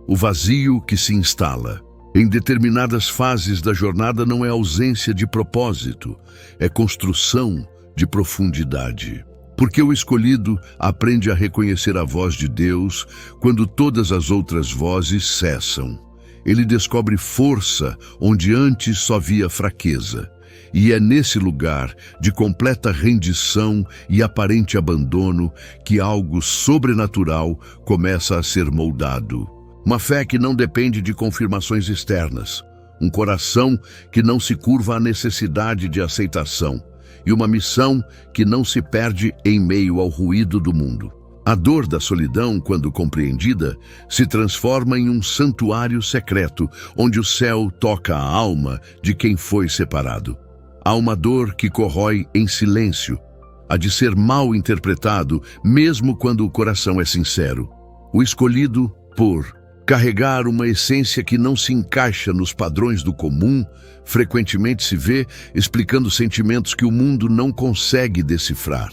O vazio que se instala em determinadas fases da jornada não é ausência de propósito, é construção de profundidade. Porque o escolhido aprende a reconhecer a voz de Deus quando todas as outras vozes cessam. Ele descobre força onde antes só via fraqueza. E é nesse lugar de completa rendição e aparente abandono que algo sobrenatural começa a ser moldado. Uma fé que não depende de confirmações externas, um coração que não se curva à necessidade de aceitação e uma missão que não se perde em meio ao ruído do mundo. A dor da solidão, quando compreendida, se transforma em um santuário secreto onde o céu toca a alma de quem foi separado. Há uma dor que corrói em silêncio, a de ser mal interpretado, mesmo quando o coração é sincero. O escolhido, por carregar uma essência que não se encaixa nos padrões do comum, frequentemente se vê explicando sentimentos que o mundo não consegue decifrar.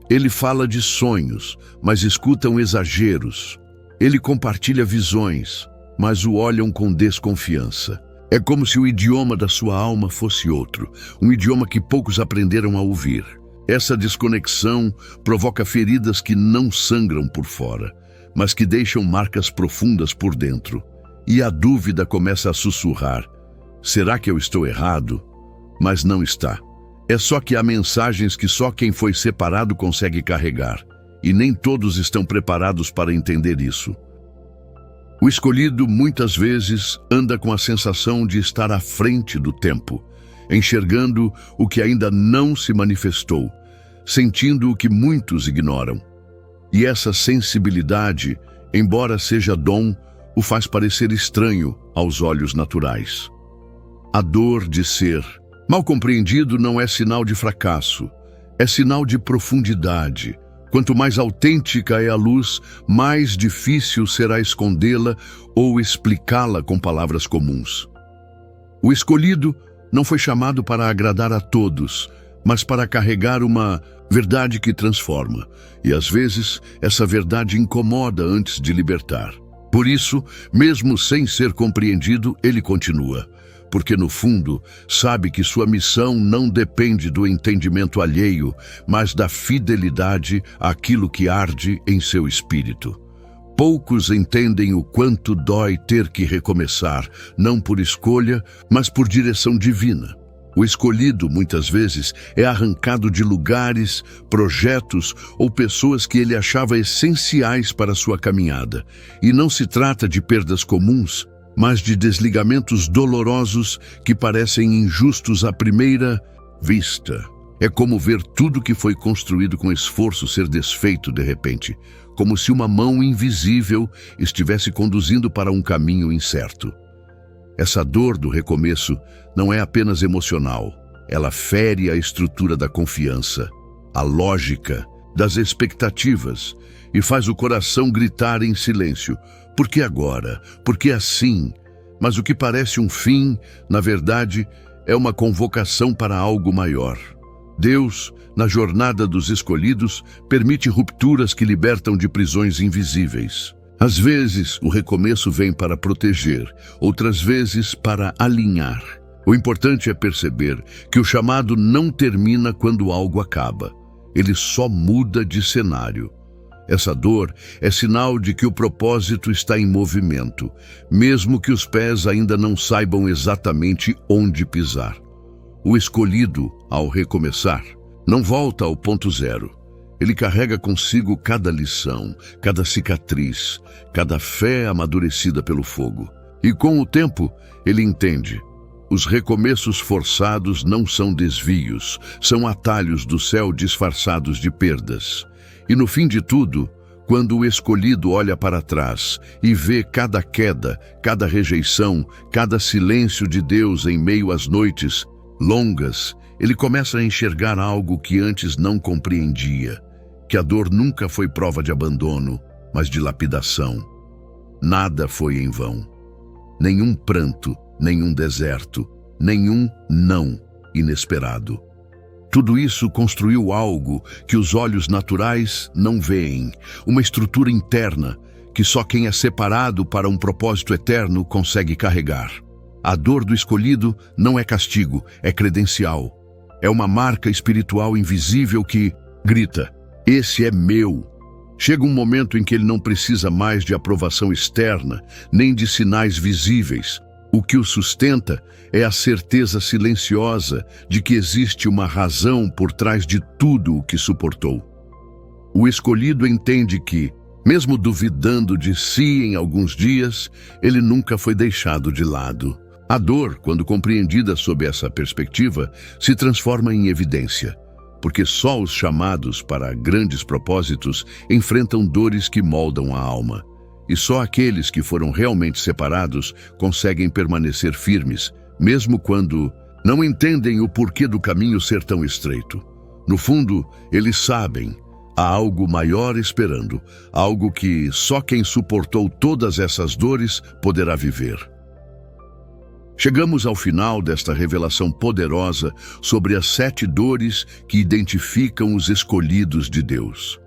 Ele fala de sonhos, mas escutam exageros. Ele compartilha visões, mas o olham com desconfiança. É como se o idioma da sua alma fosse outro, um idioma que poucos aprenderam a ouvir. Essa desconexão provoca feridas que não sangram por fora, mas que deixam marcas profundas por dentro. E a dúvida começa a sussurrar: será que eu estou errado? Mas não está. É só que há mensagens que só quem foi separado consegue carregar, e nem todos estão preparados para entender isso. O escolhido muitas vezes anda com a sensação de estar à frente do tempo, enxergando o que ainda não se manifestou, sentindo o que muitos ignoram. E essa sensibilidade, embora seja dom, o faz parecer estranho aos olhos naturais. A dor de ser mal compreendido não é sinal de fracasso, é sinal de profundidade. Quanto mais autêntica é a luz, mais difícil será escondê-la ou explicá-la com palavras comuns. O escolhido não foi chamado para agradar a todos, mas para carregar uma verdade que transforma. E às vezes, essa verdade incomoda antes de libertar. Por isso, mesmo sem ser compreendido, ele continua. Porque no fundo, sabe que sua missão não depende do entendimento alheio, mas da fidelidade àquilo que arde em seu espírito. Poucos entendem o quanto dói ter que recomeçar, não por escolha, mas por direção divina. O escolhido, muitas vezes, é arrancado de lugares, projetos ou pessoas que ele achava essenciais para sua caminhada. E não se trata de perdas comuns, mas de desligamentos dolorosos que parecem injustos à primeira vista. É como ver tudo que foi construído com esforço ser desfeito de repente, como se uma mão invisível estivesse conduzindo para um caminho incerto. Essa dor do recomeço não é apenas emocional, ela fere a estrutura da confiança, a lógica, das expectativas e faz o coração gritar em silêncio. Por que agora? Por que assim? Mas o que parece um fim, na verdade, é uma convocação para algo maior. Deus, na jornada dos escolhidos, permite rupturas que libertam de prisões invisíveis. Às vezes, o recomeço vem para proteger, outras vezes para alinhar. O importante é perceber que o chamado não termina quando algo acaba. Ele só muda de cenário. Essa dor é sinal de que o propósito está em movimento, mesmo que os pés ainda não saibam exatamente onde pisar. O escolhido, ao recomeçar, não volta ao ponto zero. Ele carrega consigo cada lição, cada cicatriz, cada fé amadurecida pelo fogo. E com o tempo, ele entende. Os recomeços forçados não são desvios, são atalhos do céu disfarçados de perdas. E no fim de tudo, quando o escolhido olha para trás e vê cada queda, cada rejeição, cada silêncio de Deus em meio às noites longas, ele começa a enxergar algo que antes não compreendia, que a dor nunca foi prova de abandono, mas de lapidação. Nada foi em vão. Nenhum pranto, nenhum deserto, nenhum não inesperado. Tudo isso construiu algo que os olhos naturais não veem, uma estrutura interna que só quem é separado para um propósito eterno consegue carregar. A dor do escolhido não é castigo, é credencial. É uma marca espiritual invisível que grita: esse é meu. Chega um momento em que ele não precisa mais de aprovação externa, nem de sinais visíveis. O que o sustenta é a certeza silenciosa de que existe uma razão por trás de tudo o que suportou. O escolhido entende que, mesmo duvidando de si em alguns dias, ele nunca foi deixado de lado. A dor, quando compreendida sob essa perspectiva, se transforma em evidência, porque só os chamados para grandes propósitos enfrentam dores que moldam a alma. E só aqueles que foram realmente separados conseguem permanecer firmes, mesmo quando não entendem o porquê do caminho ser tão estreito. No fundo, eles sabem, há algo maior esperando, algo que só quem suportou todas essas dores poderá viver. Chegamos ao final desta revelação poderosa sobre as 7 dores que identificam os escolhidos de Deus.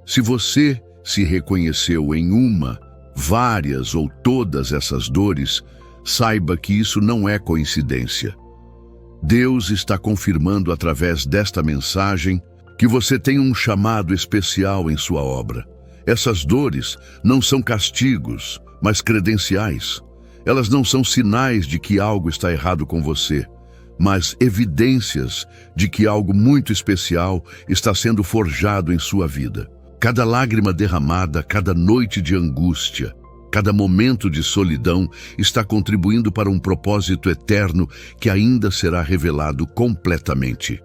Se você se reconheceu em uma, várias ou todas essas dores, saiba que isso não é coincidência. Deus está confirmando através desta mensagem que você tem um chamado especial em sua obra. Essas dores não são castigos, mas credenciais. Elas não são sinais de que algo está errado com você, mas evidências de que algo muito especial está sendo forjado em sua vida. Cada lágrima derramada, cada noite de angústia, cada momento de solidão está contribuindo para um propósito eterno que ainda será revelado completamente.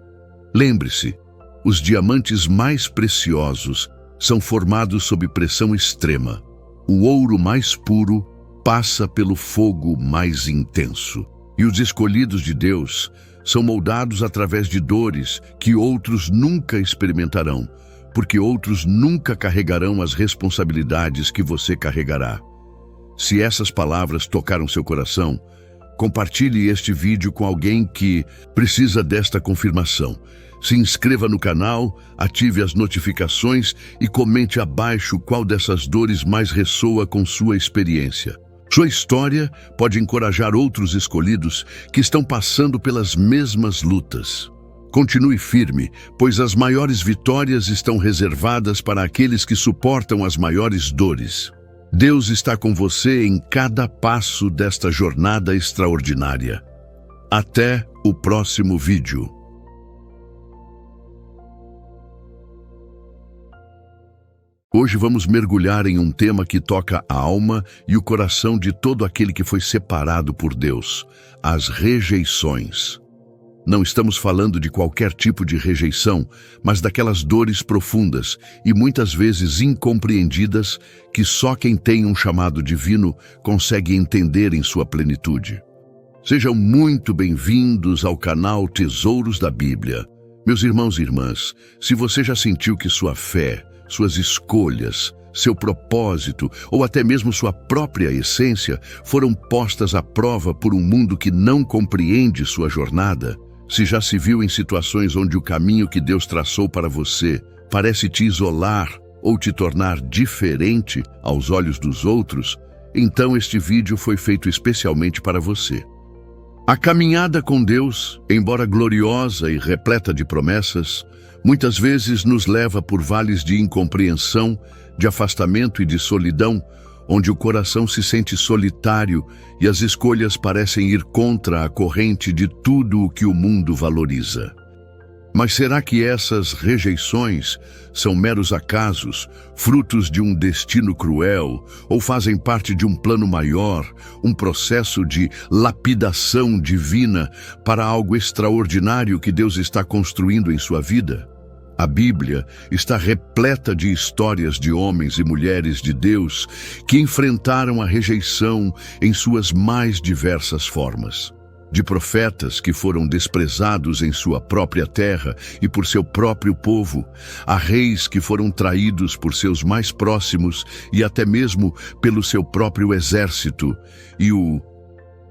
Lembre-se, os diamantes mais preciosos são formados sob pressão extrema. O ouro mais puro passa pelo fogo mais intenso. E os escolhidos de Deus são moldados através de dores que outros nunca experimentarão, porque outros nunca carregarão as responsabilidades que você carregará. Se essas palavras tocaram seu coração, compartilhe este vídeo com alguém que precisa desta confirmação. Se inscreva no canal, ative as notificações e comente abaixo qual dessas dores mais ressoa com sua experiência. Sua história pode encorajar outros escolhidos que estão passando pelas mesmas lutas. Continue firme, pois as maiores vitórias estão reservadas para aqueles que suportam as maiores dores. Deus está com você em cada passo desta jornada extraordinária. Até o próximo vídeo. Hoje vamos mergulhar em um tema que toca a alma e o coração de todo aquele que foi separado por Deus: as rejeições. Não estamos falando de qualquer tipo de rejeição, mas daquelas dores profundas e muitas vezes incompreendidas que só quem tem um chamado divino consegue entender em sua plenitude. Sejam muito bem-vindos ao canal Tesouros da Bíblia. Meus irmãos e irmãs, se você já sentiu que sua fé, suas escolhas, seu propósito ou até mesmo sua própria essência foram postas à prova por um mundo que não compreende sua jornada, se já se viu em situações onde o caminho que Deus traçou para você parece te isolar ou te tornar diferente aos olhos dos outros, então este vídeo foi feito especialmente para você. A caminhada com Deus, embora gloriosa e repleta de promessas, muitas vezes nos leva por vales de incompreensão, de afastamento e de solidão, onde o coração se sente solitário e as escolhas parecem ir contra a corrente de tudo o que o mundo valoriza. Mas será que essas rejeições são meros acasos, frutos de um destino cruel, ou fazem parte de um plano maior, um processo de lapidação divina para algo extraordinário que Deus está construindo em sua vida? A Bíblia está repleta de histórias de homens e mulheres de Deus que enfrentaram a rejeição em suas mais diversas formas. De profetas que foram desprezados em sua própria terra e por seu próprio povo, a reis que foram traídos por seus mais próximos e até mesmo pelo seu próprio exército, e o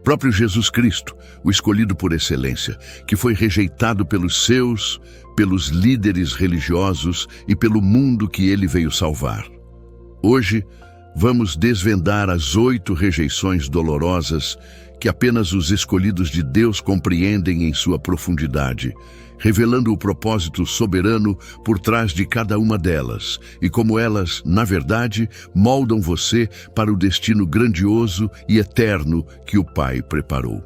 próprio Jesus Cristo, o escolhido por excelência, que foi rejeitado pelos seus, pelos líderes religiosos e pelo mundo que ele veio salvar. Hoje, vamos desvendar as 8 rejeições dolorosas que apenas os escolhidos de Deus compreendem em sua profundidade, revelando o propósito soberano por trás de cada uma delas e como elas, na verdade, moldam você para o destino grandioso e eterno que o Pai preparou.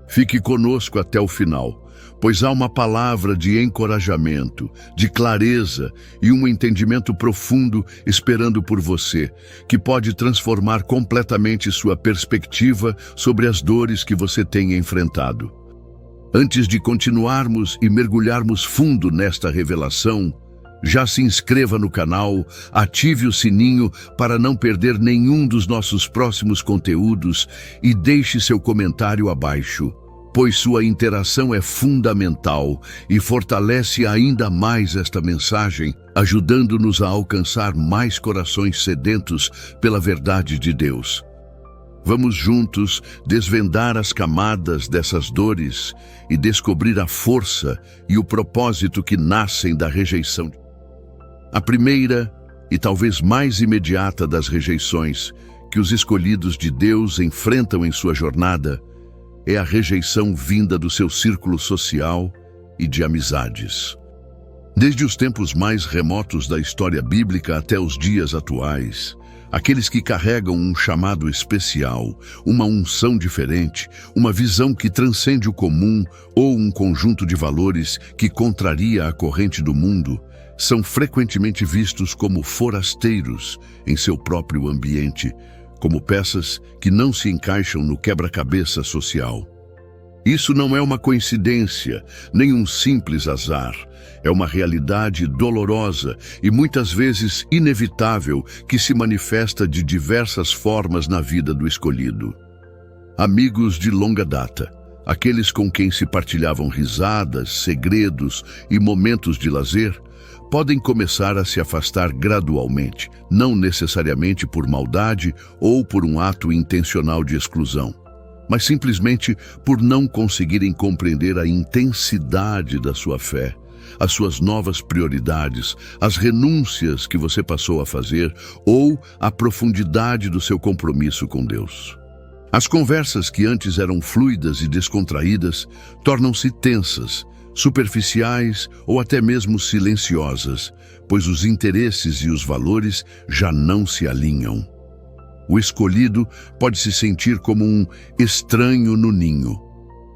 Fique conosco até o final, pois há uma palavra de encorajamento, de clareza e um entendimento profundo esperando por você, que pode transformar completamente sua perspectiva sobre as dores que você tem enfrentado. Antes de continuarmos e mergulharmos fundo nesta revelação, já se inscreva no canal, ative o sininho para não perder nenhum dos nossos próximos conteúdos e deixe seu comentário abaixo, pois sua interação é fundamental e fortalece ainda mais esta mensagem, ajudando-nos a alcançar mais corações sedentos pela verdade de Deus. Vamos juntos desvendar as camadas dessas dores e descobrir a força e o propósito que nascem da rejeição. A primeira e talvez mais imediata das rejeições que os escolhidos de Deus enfrentam em sua jornada é a rejeição vinda do seu círculo social e de amizades. Desde os tempos mais remotos da história bíblica até os dias atuais, aqueles que carregam um chamado especial, uma unção diferente, uma visão que transcende o comum ou um conjunto de valores que contraria a corrente do mundo, são frequentemente vistos como forasteiros em seu próprio ambiente, como peças que não se encaixam no quebra-cabeça social. Isso não é uma coincidência, nem um simples azar. É uma realidade dolorosa e muitas vezes inevitável que se manifesta de diversas formas na vida do escolhido. Amigos de longa data, aqueles com quem se partilhavam risadas, segredos e momentos de lazer, podem começar a se afastar gradualmente, não necessariamente por maldade ou por um ato intencional de exclusão, mas simplesmente por não conseguirem compreender a intensidade da sua fé, as suas novas prioridades, as renúncias que você passou a fazer ou a profundidade do seu compromisso com Deus. As conversas que antes eram fluidas e descontraídas tornam-se tensas, superficiais ou até mesmo silenciosas, pois os interesses e os valores já não se alinham. O escolhido pode se sentir como um estranho no ninho,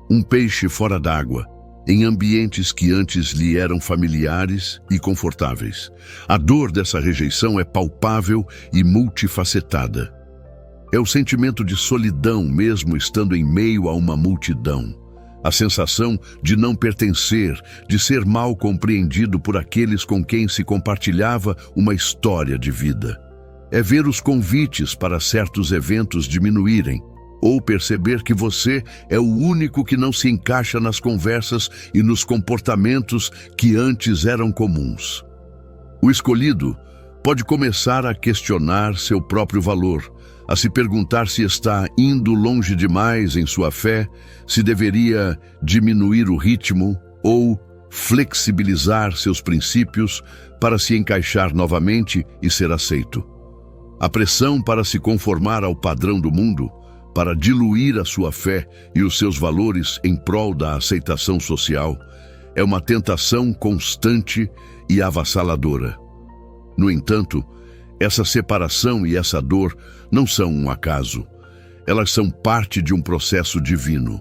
um peixe fora d'água, em ambientes que antes lhe eram familiares e confortáveis. A dor dessa rejeição é palpável e multifacetada. É o sentimento de solidão mesmo estando em meio a uma multidão. A sensação de não pertencer, de ser mal compreendido por aqueles com quem se compartilhava uma história de vida. É ver os convites para certos eventos diminuírem, ou perceber que você é o único que não se encaixa nas conversas e nos comportamentos que antes eram comuns. O escolhido pode começar a questionar seu próprio valor, a se perguntar se está indo longe demais em sua fé, se deveria diminuir o ritmo ou flexibilizar seus princípios para se encaixar novamente e ser aceito. A pressão para se conformar ao padrão do mundo, para diluir a sua fé e os seus valores em prol da aceitação social, é uma tentação constante e avassaladora. No entanto, Essa separação e essa dor não são um acaso. Elas são parte de um processo divino.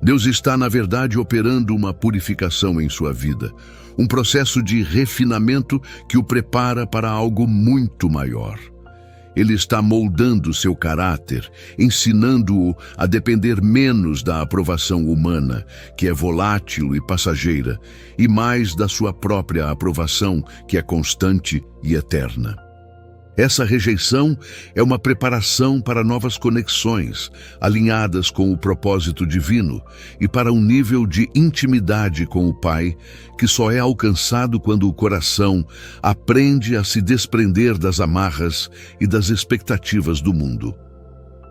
Deus está, na verdade, operando uma purificação em sua vida, um processo de refinamento que o prepara para algo muito maior. Ele está moldando seu caráter, ensinando-o a depender menos da aprovação humana, que é volátil e passageira, e mais da sua própria aprovação, que é constante e eterna. Essa rejeição é uma preparação para novas conexões, alinhadas com o propósito divino e para um nível de intimidade com o Pai que só é alcançado quando o coração aprende a se desprender das amarras e das expectativas do mundo.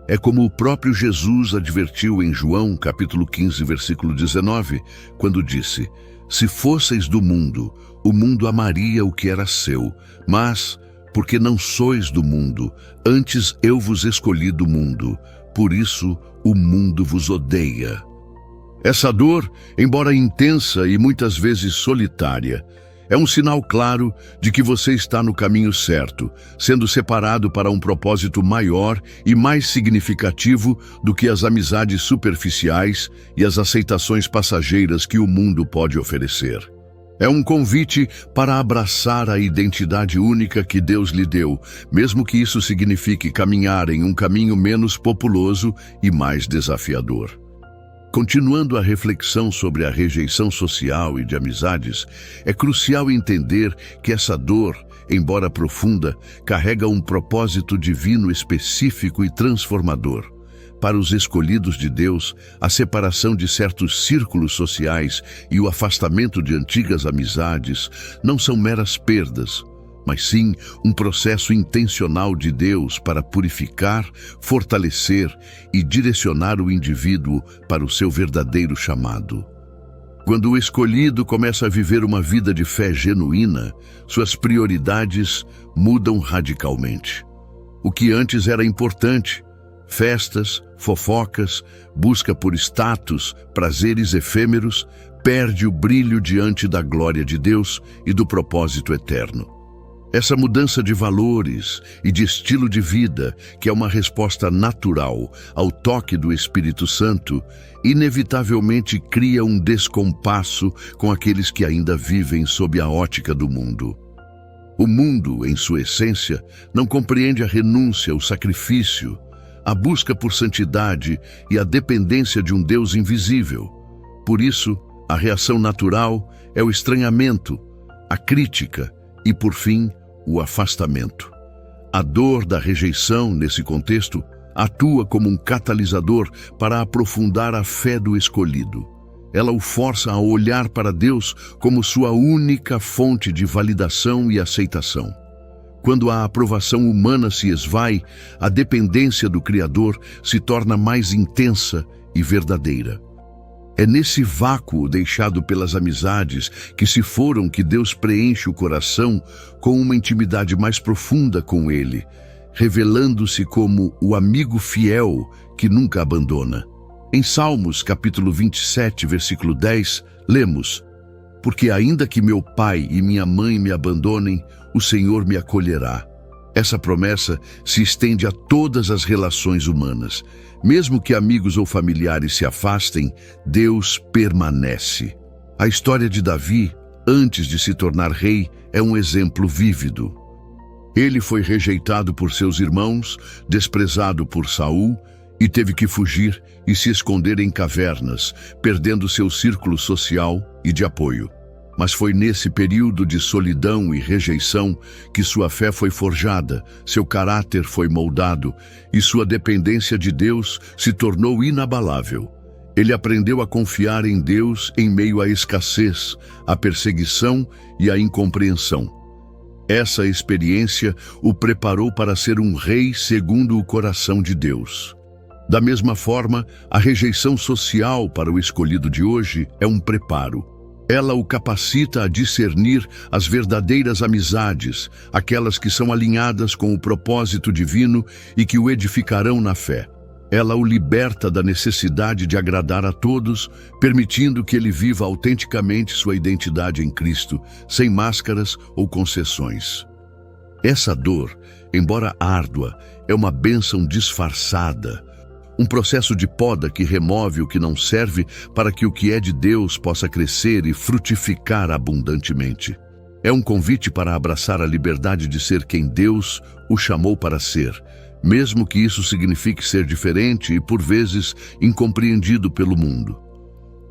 É como o próprio Jesus advertiu em João, capítulo 15, versículo 19, quando disse: "Se fosseis do mundo, o mundo amaria o que era seu, mas porque não sois do mundo, antes eu vos escolhi do mundo, por isso o mundo vos odeia." Essa dor, embora intensa e muitas vezes solitária, é um sinal claro de que você está no caminho certo, sendo separado para um propósito maior e mais significativo do que as amizades superficiais e as aceitações passageiras que o mundo pode oferecer. É um convite para abraçar a identidade única que Deus lhe deu, mesmo que isso signifique caminhar em um caminho menos populoso e mais desafiador. Continuando a reflexão sobre a rejeição social e de amizades, é crucial entender que essa dor, embora profunda, carrega um propósito divino específico e transformador. Para os escolhidos de Deus, a separação de certos círculos sociais e o afastamento de antigas amizades não são meras perdas, mas sim um processo intencional de Deus para purificar, fortalecer e direcionar o indivíduo para o seu verdadeiro chamado. Quando o escolhido começa a viver uma vida de fé genuína, suas prioridades mudam radicalmente. O que antes era importante, festas, fofocas, busca por status, prazeres efêmeros, perde o brilho diante da glória de Deus e do propósito eterno. Essa mudança de valores e de estilo de vida, que é uma resposta natural ao toque do Espírito Santo, inevitavelmente cria um descompasso com aqueles que ainda vivem sob a ótica do mundo. O mundo, em sua essência, não compreende a renúncia, o sacrifício, a busca por santidade e a dependência de um Deus invisível. Por isso, a reação natural é o estranhamento, a crítica e, por fim, o afastamento. A dor da rejeição, nesse contexto, atua como um catalisador para aprofundar a fé do escolhido. Ela o força a olhar para Deus como sua única fonte de validação e aceitação. Quando a aprovação humana se esvai, a dependência do Criador se torna mais intensa e verdadeira. É nesse vácuo deixado pelas amizades que se foram que Deus preenche o coração com uma intimidade mais profunda com Ele, revelando-se como o amigo fiel que nunca abandona. Em Salmos, capítulo 27, versículo 10, lemos: "Porque ainda que meu pai e minha mãe me abandonem, o Senhor me acolherá." Essa promessa se estende a todas as relações humanas. Mesmo que amigos ou familiares se afastem, Deus permanece. A história de Davi, antes de se tornar rei, é um exemplo vívido. Ele foi rejeitado por seus irmãos, desprezado por Saul, e teve que fugir e se esconder em cavernas, perdendo seu círculo social e de apoio. Mas foi nesse período de solidão e rejeição que sua fé foi forjada, seu caráter foi moldado e sua dependência de Deus se tornou inabalável. Ele aprendeu a confiar em Deus em meio à escassez, à perseguição e à incompreensão. Essa experiência o preparou para ser um rei segundo o coração de Deus. Da mesma forma, a rejeição social para o escolhido de hoje é um preparo. Ela o capacita a discernir as verdadeiras amizades, aquelas que são alinhadas com o propósito divino e que o edificarão na fé. Ela o liberta da necessidade de agradar a todos, permitindo que ele viva autenticamente sua identidade em Cristo, sem máscaras ou concessões. Essa dor, embora árdua, é uma bênção disfarçada, um processo de poda que remove o que não serve para que o que é de Deus possa crescer e frutificar abundantemente. É um convite para abraçar a liberdade de ser quem Deus o chamou para ser, mesmo que isso signifique ser diferente e, por vezes, incompreendido pelo mundo.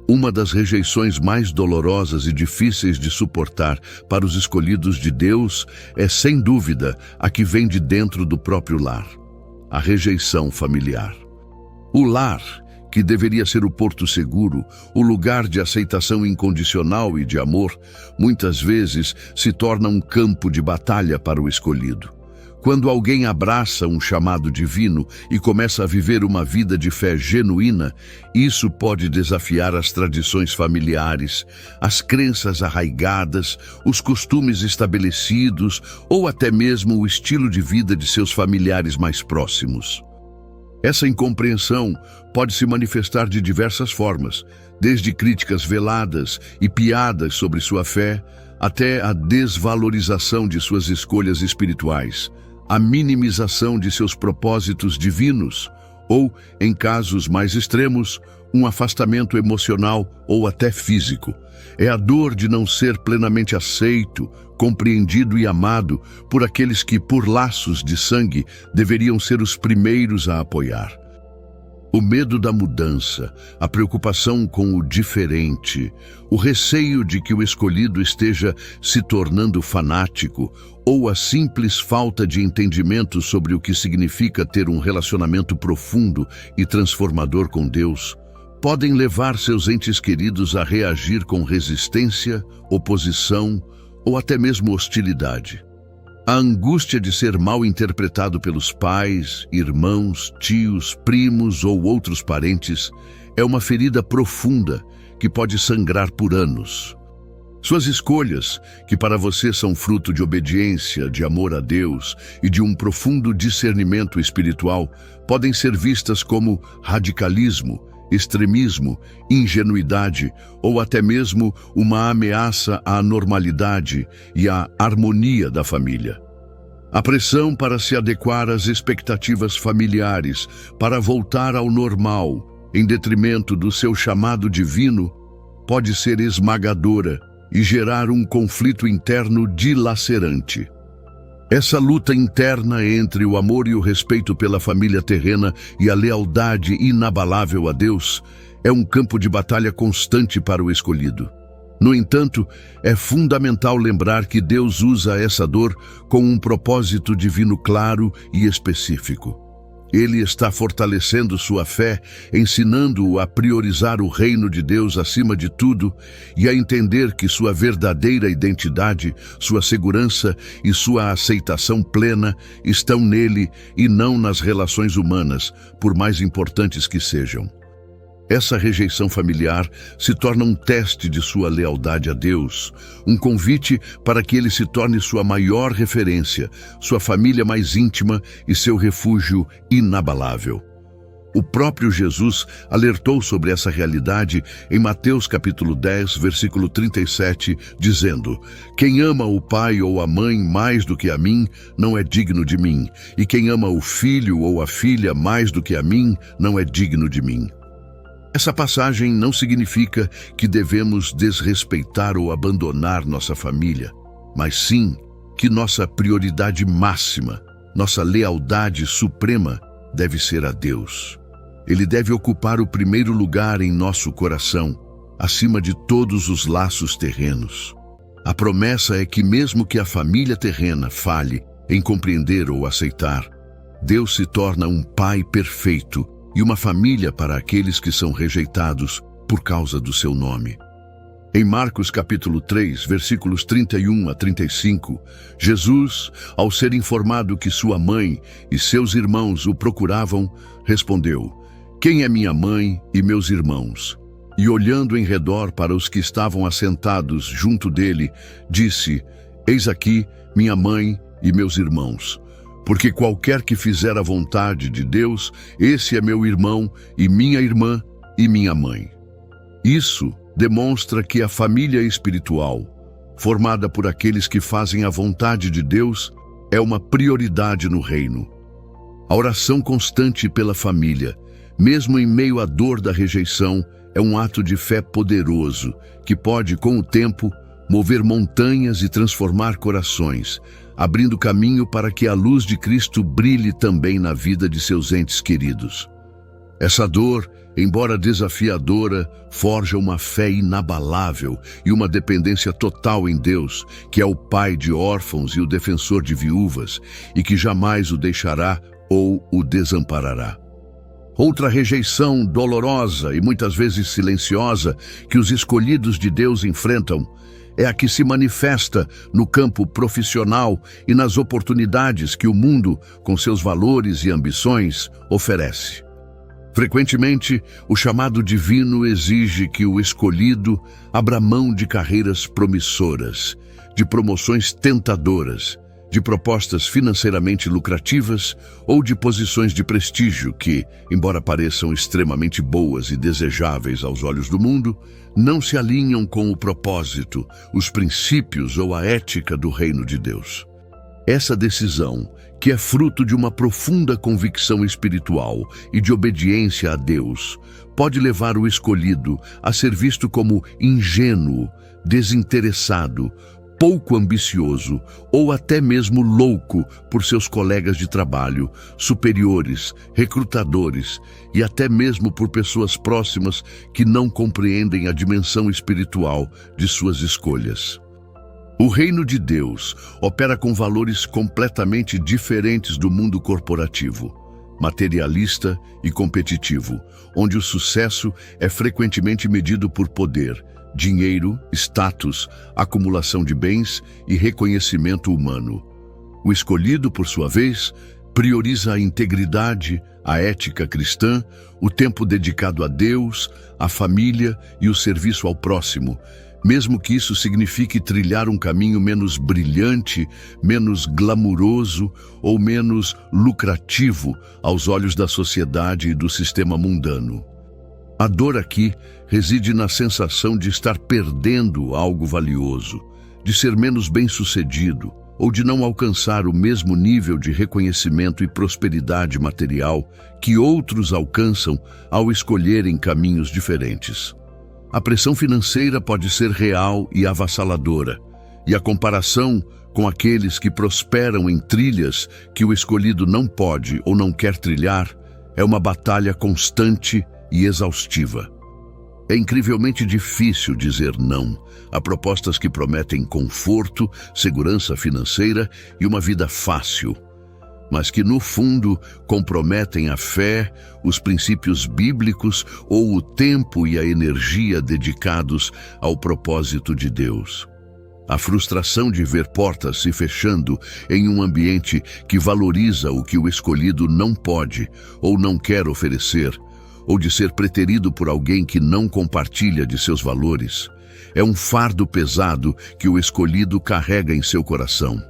Uma das rejeições mais dolorosas e difíceis de suportar para os escolhidos de Deus é, sem dúvida, a que vem de dentro do próprio lar: a rejeição familiar. O lar, que deveria ser o porto seguro, o lugar de aceitação incondicional e de amor, muitas vezes se torna um campo de batalha para o escolhido. Quando alguém abraça um chamado divino e começa a viver uma vida de fé genuína, isso pode desafiar as tradições familiares, as crenças arraigadas, os costumes estabelecidos ou até mesmo o estilo de vida de seus familiares mais próximos. Essa incompreensão pode se manifestar de diversas formas, desde críticas veladas e piadas sobre sua fé, até a desvalorização de suas escolhas espirituais, a minimização de seus propósitos divinos, ou, em casos mais extremos, um afastamento emocional ou até físico. É a dor de não ser plenamente aceito, compreendido e amado por aqueles que, por laços de sangue, deveriam ser os primeiros a apoiar. O medo da mudança, a preocupação com o diferente, o receio de que o escolhido esteja se tornando fanático, ou a simples falta de entendimento sobre o que significa ter um relacionamento profundo e transformador com Deus, podem levar seus entes queridos a reagir com resistência, oposição ou até mesmo hostilidade. A angústia de ser mal interpretado pelos pais, irmãos, tios, primos ou outros parentes é uma ferida profunda que pode sangrar por anos. Suas escolhas, que para você são fruto de obediência, de amor a Deus e de um profundo discernimento espiritual, podem ser vistas como radicalismo, extremismo, ingenuidade ou até mesmo uma ameaça à normalidade e à harmonia da família. A pressão para se adequar às expectativas familiares, para voltar ao normal, em detrimento do seu chamado divino, pode ser esmagadora e gerar um conflito interno dilacerante. Essa luta interna entre o amor e o respeito pela família terrena e a lealdade inabalável a Deus é um campo de batalha constante para o escolhido. No entanto, é fundamental lembrar que Deus usa essa dor com um propósito divino claro e específico. Ele está fortalecendo sua fé, ensinando-o a priorizar o reino de Deus acima de tudo e a entender que sua verdadeira identidade, sua segurança e sua aceitação plena estão nele e não nas relações humanas, por mais importantes que sejam. Essa rejeição familiar se torna um teste de sua lealdade a Deus, um convite para que ele se torne sua maior referência, sua família mais íntima e seu refúgio inabalável. O próprio Jesus alertou sobre essa realidade em Mateus capítulo 10, versículo 37, dizendo: "Quem ama o pai ou a mãe mais do que a mim, não é digno de mim, e quem ama o filho ou a filha mais do que a mim, não é digno de mim." Essa passagem não significa que devemos desrespeitar ou abandonar nossa família, mas sim que nossa prioridade máxima, nossa lealdade suprema deve ser a Deus. Ele deve ocupar o primeiro lugar em nosso coração, acima de todos os laços terrenos. A promessa é que mesmo que a família terrena falhe em compreender ou aceitar, Deus se torna um pai perfeito e uma família para aqueles que são rejeitados por causa do seu nome. Em Marcos capítulo 3, versículos 31 a 35, Jesus, ao ser informado que sua mãe e seus irmãos o procuravam, respondeu: "Quem é minha mãe e meus irmãos?" E olhando em redor para os que estavam assentados junto dele, disse: "Eis aqui minha mãe e meus irmãos. Porque qualquer que fizer a vontade de Deus, esse é meu irmão e minha irmã e minha mãe." Isso demonstra que a família espiritual, formada por aqueles que fazem a vontade de Deus, é uma prioridade no reino. A oração constante pela família, mesmo em meio à dor da rejeição, é um ato de fé poderoso que pode, com o tempo, mover montanhas e transformar corações, abrindo caminho para que a luz de Cristo brilhe também na vida de seus entes queridos. Essa dor, embora desafiadora, forja uma fé inabalável e uma dependência total em Deus, que é o pai de órfãos e o defensor de viúvas, e que jamais o deixará ou o desamparará. Outra rejeição dolorosa e muitas vezes silenciosa que os escolhidos de Deus enfrentam é a que se manifesta no campo profissional e nas oportunidades que o mundo, com seus valores e ambições, oferece. Frequentemente, o chamado divino exige que o escolhido abra mão de carreiras promissoras, de promoções tentadoras, de propostas financeiramente lucrativas ou de posições de prestígio que, embora pareçam extremamente boas e desejáveis aos olhos do mundo, não se alinham com o propósito, os princípios ou a ética do reino de Deus. Essa decisão, que é fruto de uma profunda convicção espiritual e de obediência a Deus, pode levar o escolhido a ser visto como ingênuo, desinteressado, pouco ambicioso ou até mesmo louco por seus colegas de trabalho, superiores, recrutadores e até mesmo por pessoas próximas que não compreendem a dimensão espiritual de suas escolhas. O reino de Deus opera com valores completamente diferentes do mundo corporativo, materialista e competitivo, onde o sucesso é frequentemente medido por poder, dinheiro, status, acumulação de bens e reconhecimento humano. O escolhido, por sua vez, prioriza a integridade, a ética cristã, o tempo dedicado a Deus, a família e o serviço ao próximo, mesmo que isso signifique trilhar um caminho menos brilhante, menos glamuroso ou menos lucrativo aos olhos da sociedade e do sistema mundano. A dor aqui reside na sensação de estar perdendo algo valioso, de ser menos bem-sucedido ou de não alcançar o mesmo nível de reconhecimento e prosperidade material que outros alcançam ao escolherem caminhos diferentes. A pressão financeira pode ser real e avassaladora, e a comparação com aqueles que prosperam em trilhas que o escolhido não pode ou não quer trilhar é uma batalha constante e exaustiva. É incrivelmente difícil dizer não a propostas que prometem conforto, segurança financeira e uma vida fácil, mas que no fundo comprometem a fé, os princípios bíblicos ou o tempo e a energia dedicados ao propósito de Deus. A frustração de ver portas se fechando em um ambiente que valoriza o que o escolhido não pode ou não quer oferecer, ou de ser preterido por alguém que não compartilha de seus valores, é um fardo pesado que o escolhido carrega em seu coração.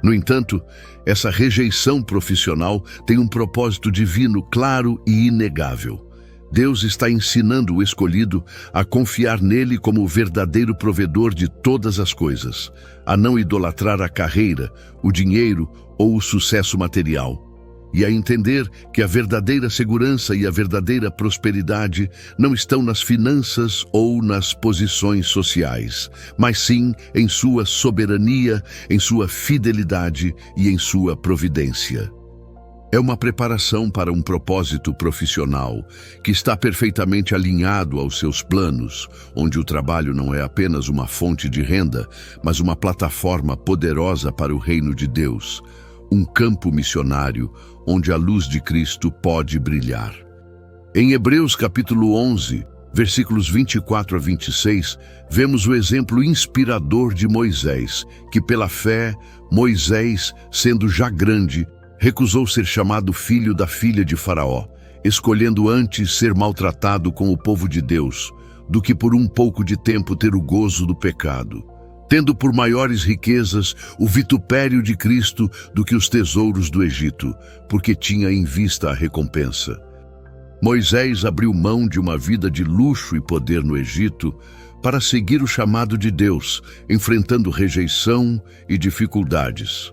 No entanto, essa rejeição profissional tem um propósito divino claro e inegável. Deus está ensinando o escolhido a confiar nele como o verdadeiro provedor de todas as coisas, a não idolatrar a carreira, o dinheiro ou o sucesso material, e a entender que a verdadeira segurança e a verdadeira prosperidade não estão nas finanças ou nas posições sociais, mas sim em sua soberania, em sua fidelidade e em sua providência. É uma preparação para um propósito profissional que está perfeitamente alinhado aos seus planos, onde o trabalho não é apenas uma fonte de renda, mas uma plataforma poderosa para o reino de Deus, um campo missionário onde a luz de Cristo pode brilhar. Em Hebreus capítulo 11, versículos 24 a 26, vemos o exemplo inspirador de Moisés, que pela fé, Moisés, sendo já grande, recusou ser chamado filho da filha de Faraó, escolhendo antes ser maltratado com o povo de Deus, do que por um pouco de tempo ter o gozo do pecado, tendo por maiores riquezas o vitupério de Cristo do que os tesouros do Egito, porque tinha em vista a recompensa. Moisés abriu mão de uma vida de luxo e poder no Egito para seguir o chamado de Deus, enfrentando rejeição e dificuldades.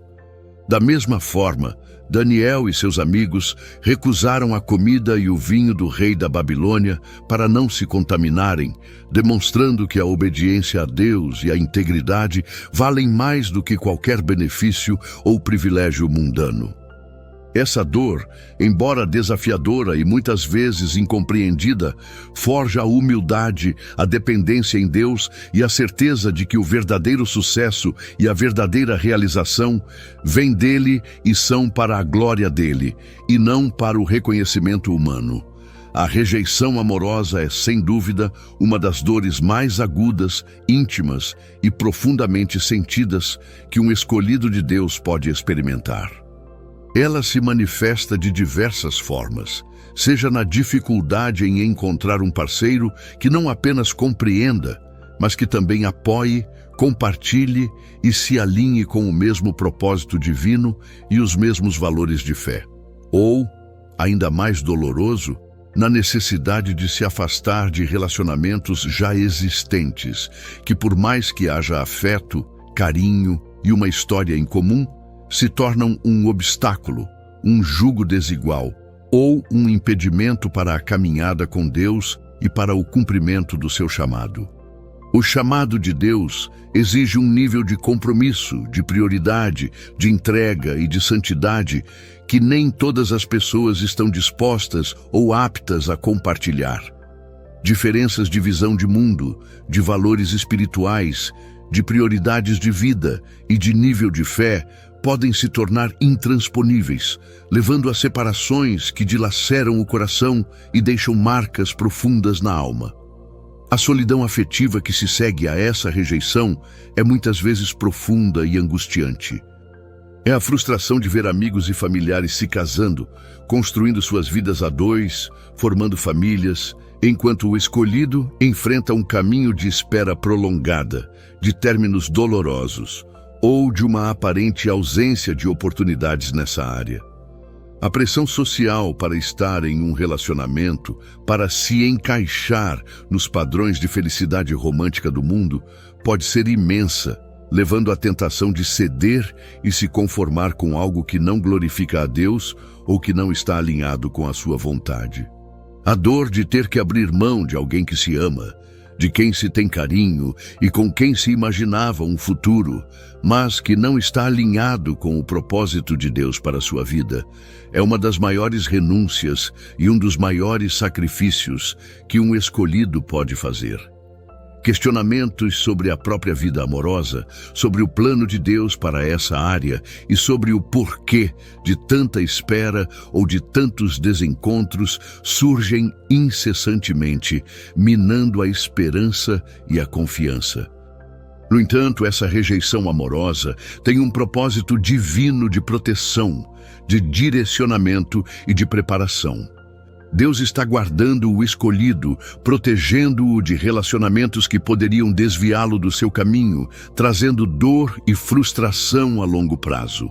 Da mesma forma, Daniel e seus amigos recusaram a comida e o vinho do rei da Babilônia para não se contaminarem, demonstrando que a obediência a Deus e a integridade valem mais do que qualquer benefício ou privilégio mundano. Essa dor, embora desafiadora e muitas vezes incompreendida, forja a humildade, a dependência em Deus e a certeza de que o verdadeiro sucesso e a verdadeira realização vêm dele e são para a glória dele, e não para o reconhecimento humano. A rejeição amorosa é, sem dúvida, uma das dores mais agudas, íntimas e profundamente sentidas que um escolhido de Deus pode experimentar. Ela se manifesta de diversas formas, seja na dificuldade em encontrar um parceiro que não apenas compreenda, mas que também apoie, compartilhe e se alinhe com o mesmo propósito divino e os mesmos valores de fé. Ou, ainda mais doloroso, na necessidade de se afastar de relacionamentos já existentes, que por mais que haja afeto, carinho e uma história em comum, se tornam um obstáculo, um jugo desigual ou um impedimento para a caminhada com Deus e para o cumprimento do seu chamado. O chamado de Deus exige um nível de compromisso, de prioridade, de entrega e de santidade que nem todas as pessoas estão dispostas ou aptas a compartilhar. Diferenças de visão de mundo, de valores espirituais, de prioridades de vida e de nível de fé podem se tornar intransponíveis, levando a separações que dilaceram o coração e deixam marcas profundas na alma. A solidão afetiva que se segue a essa rejeição é muitas vezes profunda e angustiante. É a frustração de ver amigos e familiares se casando, construindo suas vidas a dois, formando famílias, enquanto o escolhido enfrenta um caminho de espera prolongada, de términos dolorosos, ou de uma aparente ausência de oportunidades nessa área. A pressão social para estar em um relacionamento, para se encaixar nos padrões de felicidade romântica do mundo, pode ser imensa, levando à tentação de ceder e se conformar com algo que não glorifica a Deus ou que não está alinhado com a sua vontade. A dor de ter que abrir mão de alguém que se ama, de quem se tem carinho e com quem se imaginava um futuro, mas que não está alinhado com o propósito de Deus para a sua vida, é uma das maiores renúncias e um dos maiores sacrifícios que um escolhido pode fazer. Questionamentos sobre a própria vida amorosa, sobre o plano de Deus para essa área e sobre o porquê de tanta espera ou de tantos desencontros surgem incessantemente, minando a esperança e a confiança. No entanto, essa rejeição amorosa tem um propósito divino de proteção, de direcionamento e de preparação. Deus está guardando o escolhido, protegendo-o de relacionamentos que poderiam desviá-lo do seu caminho, trazendo dor e frustração a longo prazo.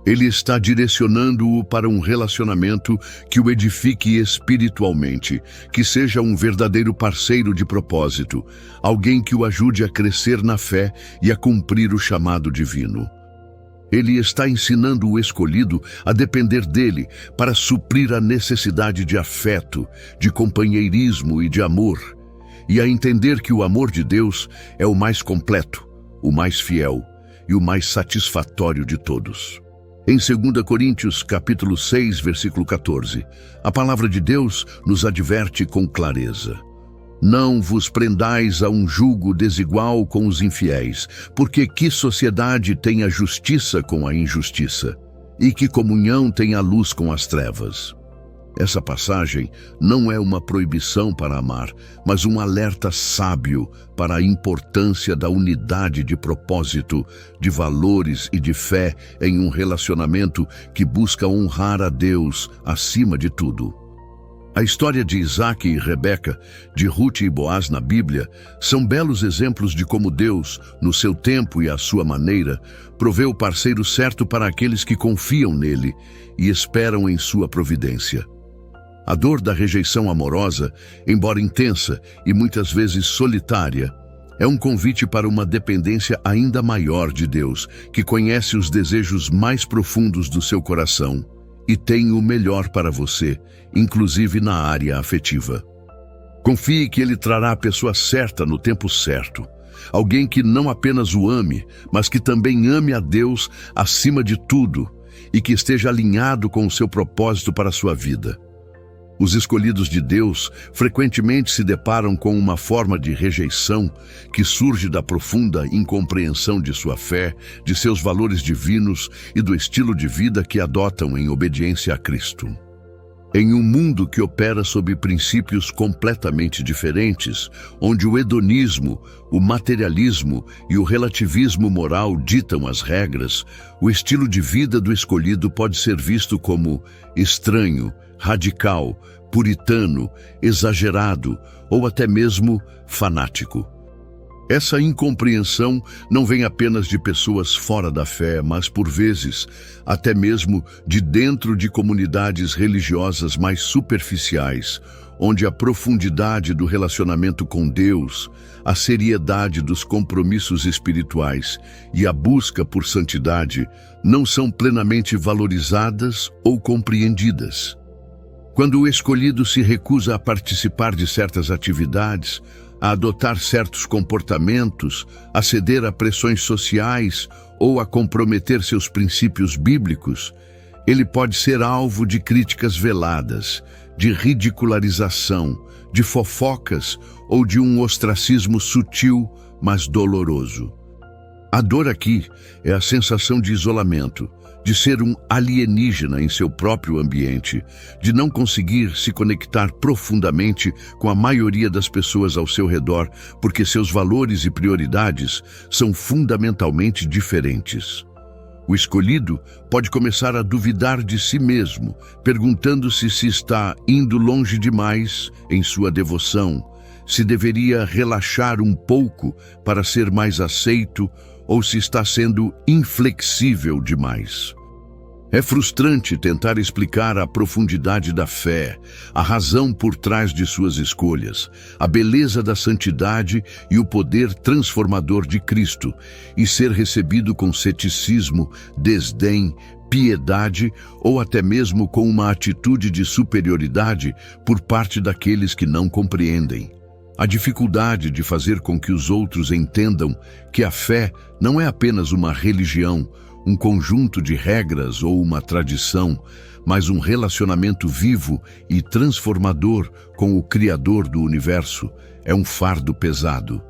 Ele está direcionando-o para um relacionamento que o edifique espiritualmente, que seja um verdadeiro parceiro de propósito, alguém que o ajude a crescer na fé e a cumprir o chamado divino. Ele está ensinando o escolhido a depender dele para suprir a necessidade de afeto, de companheirismo e de amor, e a entender que o amor de Deus é o mais completo, o mais fiel e o mais satisfatório de todos. Em 2 Coríntios, capítulo 6, versículo 14, a palavra de Deus nos adverte com clareza. Não vos prendais a um jugo desigual com os infiéis, porque que sociedade tem a justiça com a injustiça? E que comunhão tem a luz com as trevas? Essa passagem não é uma proibição para amar, mas um alerta sábio para a importância da unidade de propósito, de valores e de fé em um relacionamento que busca honrar a Deus acima de tudo. A história de Isaac e Rebeca, de Ruth e Boaz na Bíblia, são belos exemplos de como Deus, no seu tempo e à sua maneira, provê o parceiro certo para aqueles que confiam nele e esperam em sua providência. A dor da rejeição amorosa, embora intensa e muitas vezes solitária, É um convite para uma dependência ainda maior de Deus, que conhece os desejos mais profundos do seu coração e tem o melhor para você, inclusive na área afetiva. Confie que Ele trará a pessoa certa no tempo certo. Alguém que não apenas o ame, mas que também ame a Deus acima de tudo e que esteja alinhado com o seu propósito para a sua vida. Os escolhidos de Deus frequentemente se deparam com uma forma de rejeição que surge da profunda incompreensão de sua fé, de seus valores divinos e do estilo de vida que adotam em obediência a Cristo. Em um mundo que opera sob princípios completamente diferentes, onde o hedonismo, o materialismo e o relativismo moral ditam as regras, o estilo de vida do escolhido pode ser visto como estranho, radical, puritano, exagerado ou até mesmo fanático. Essa incompreensão não vem apenas de pessoas fora da fé, mas, por vezes, até mesmo de dentro de comunidades religiosas mais superficiais, onde a profundidade do relacionamento com Deus, a seriedade dos compromissos espirituais e a busca por santidade não são plenamente valorizadas ou compreendidas. Quando o escolhido se recusa a participar de certas atividades, a adotar certos comportamentos, a ceder a pressões sociais ou a comprometer seus princípios bíblicos, ele pode ser alvo de críticas veladas, de ridicularização, de fofocas ou de um ostracismo sutil, mas doloroso. A dor aqui é a sensação de isolamento, de ser um alienígena em seu próprio ambiente, de não conseguir se conectar profundamente com a maioria das pessoas ao seu redor, porque seus valores e prioridades são fundamentalmente diferentes. O escolhido pode começar a duvidar de si mesmo, perguntando-se se está indo longe demais em sua devoção, se deveria relaxar um pouco para ser mais aceito ou se está sendo inflexível demais. É frustrante tentar explicar a profundidade da fé, a razão por trás de suas escolhas, a beleza da santidade e o poder transformador de Cristo, e ser recebido com ceticismo, desdém, piedade ou até mesmo com uma atitude de superioridade por parte daqueles que não compreendem. A dificuldade de fazer com que os outros entendam que a fé não é apenas uma religião, um conjunto de regras ou uma tradição, mas um relacionamento vivo e transformador com o Criador do universo, é um fardo pesado.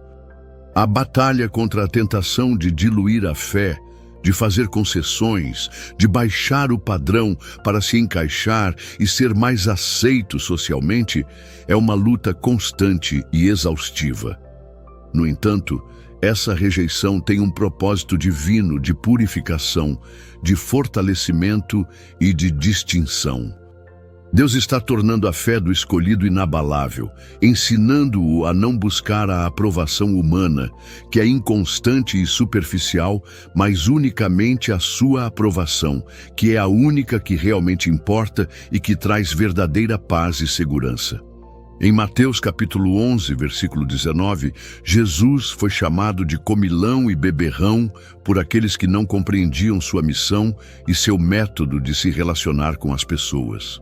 A batalha contra a tentação de diluir a fé, de fazer concessões, de baixar o padrão para se encaixar e ser mais aceito socialmente, é uma luta constante e exaustiva. No entanto, essa rejeição tem um propósito divino de purificação, de fortalecimento e de distinção. Deus está tornando a fé do escolhido inabalável, ensinando-o a não buscar a aprovação humana, que é inconstante e superficial, mas unicamente a sua aprovação, que é a única que realmente importa e que traz verdadeira paz e segurança. Em Mateus capítulo 11, versículo 19, Jesus foi chamado de comilão e beberrão por aqueles que não compreendiam sua missão e seu método de se relacionar com as pessoas.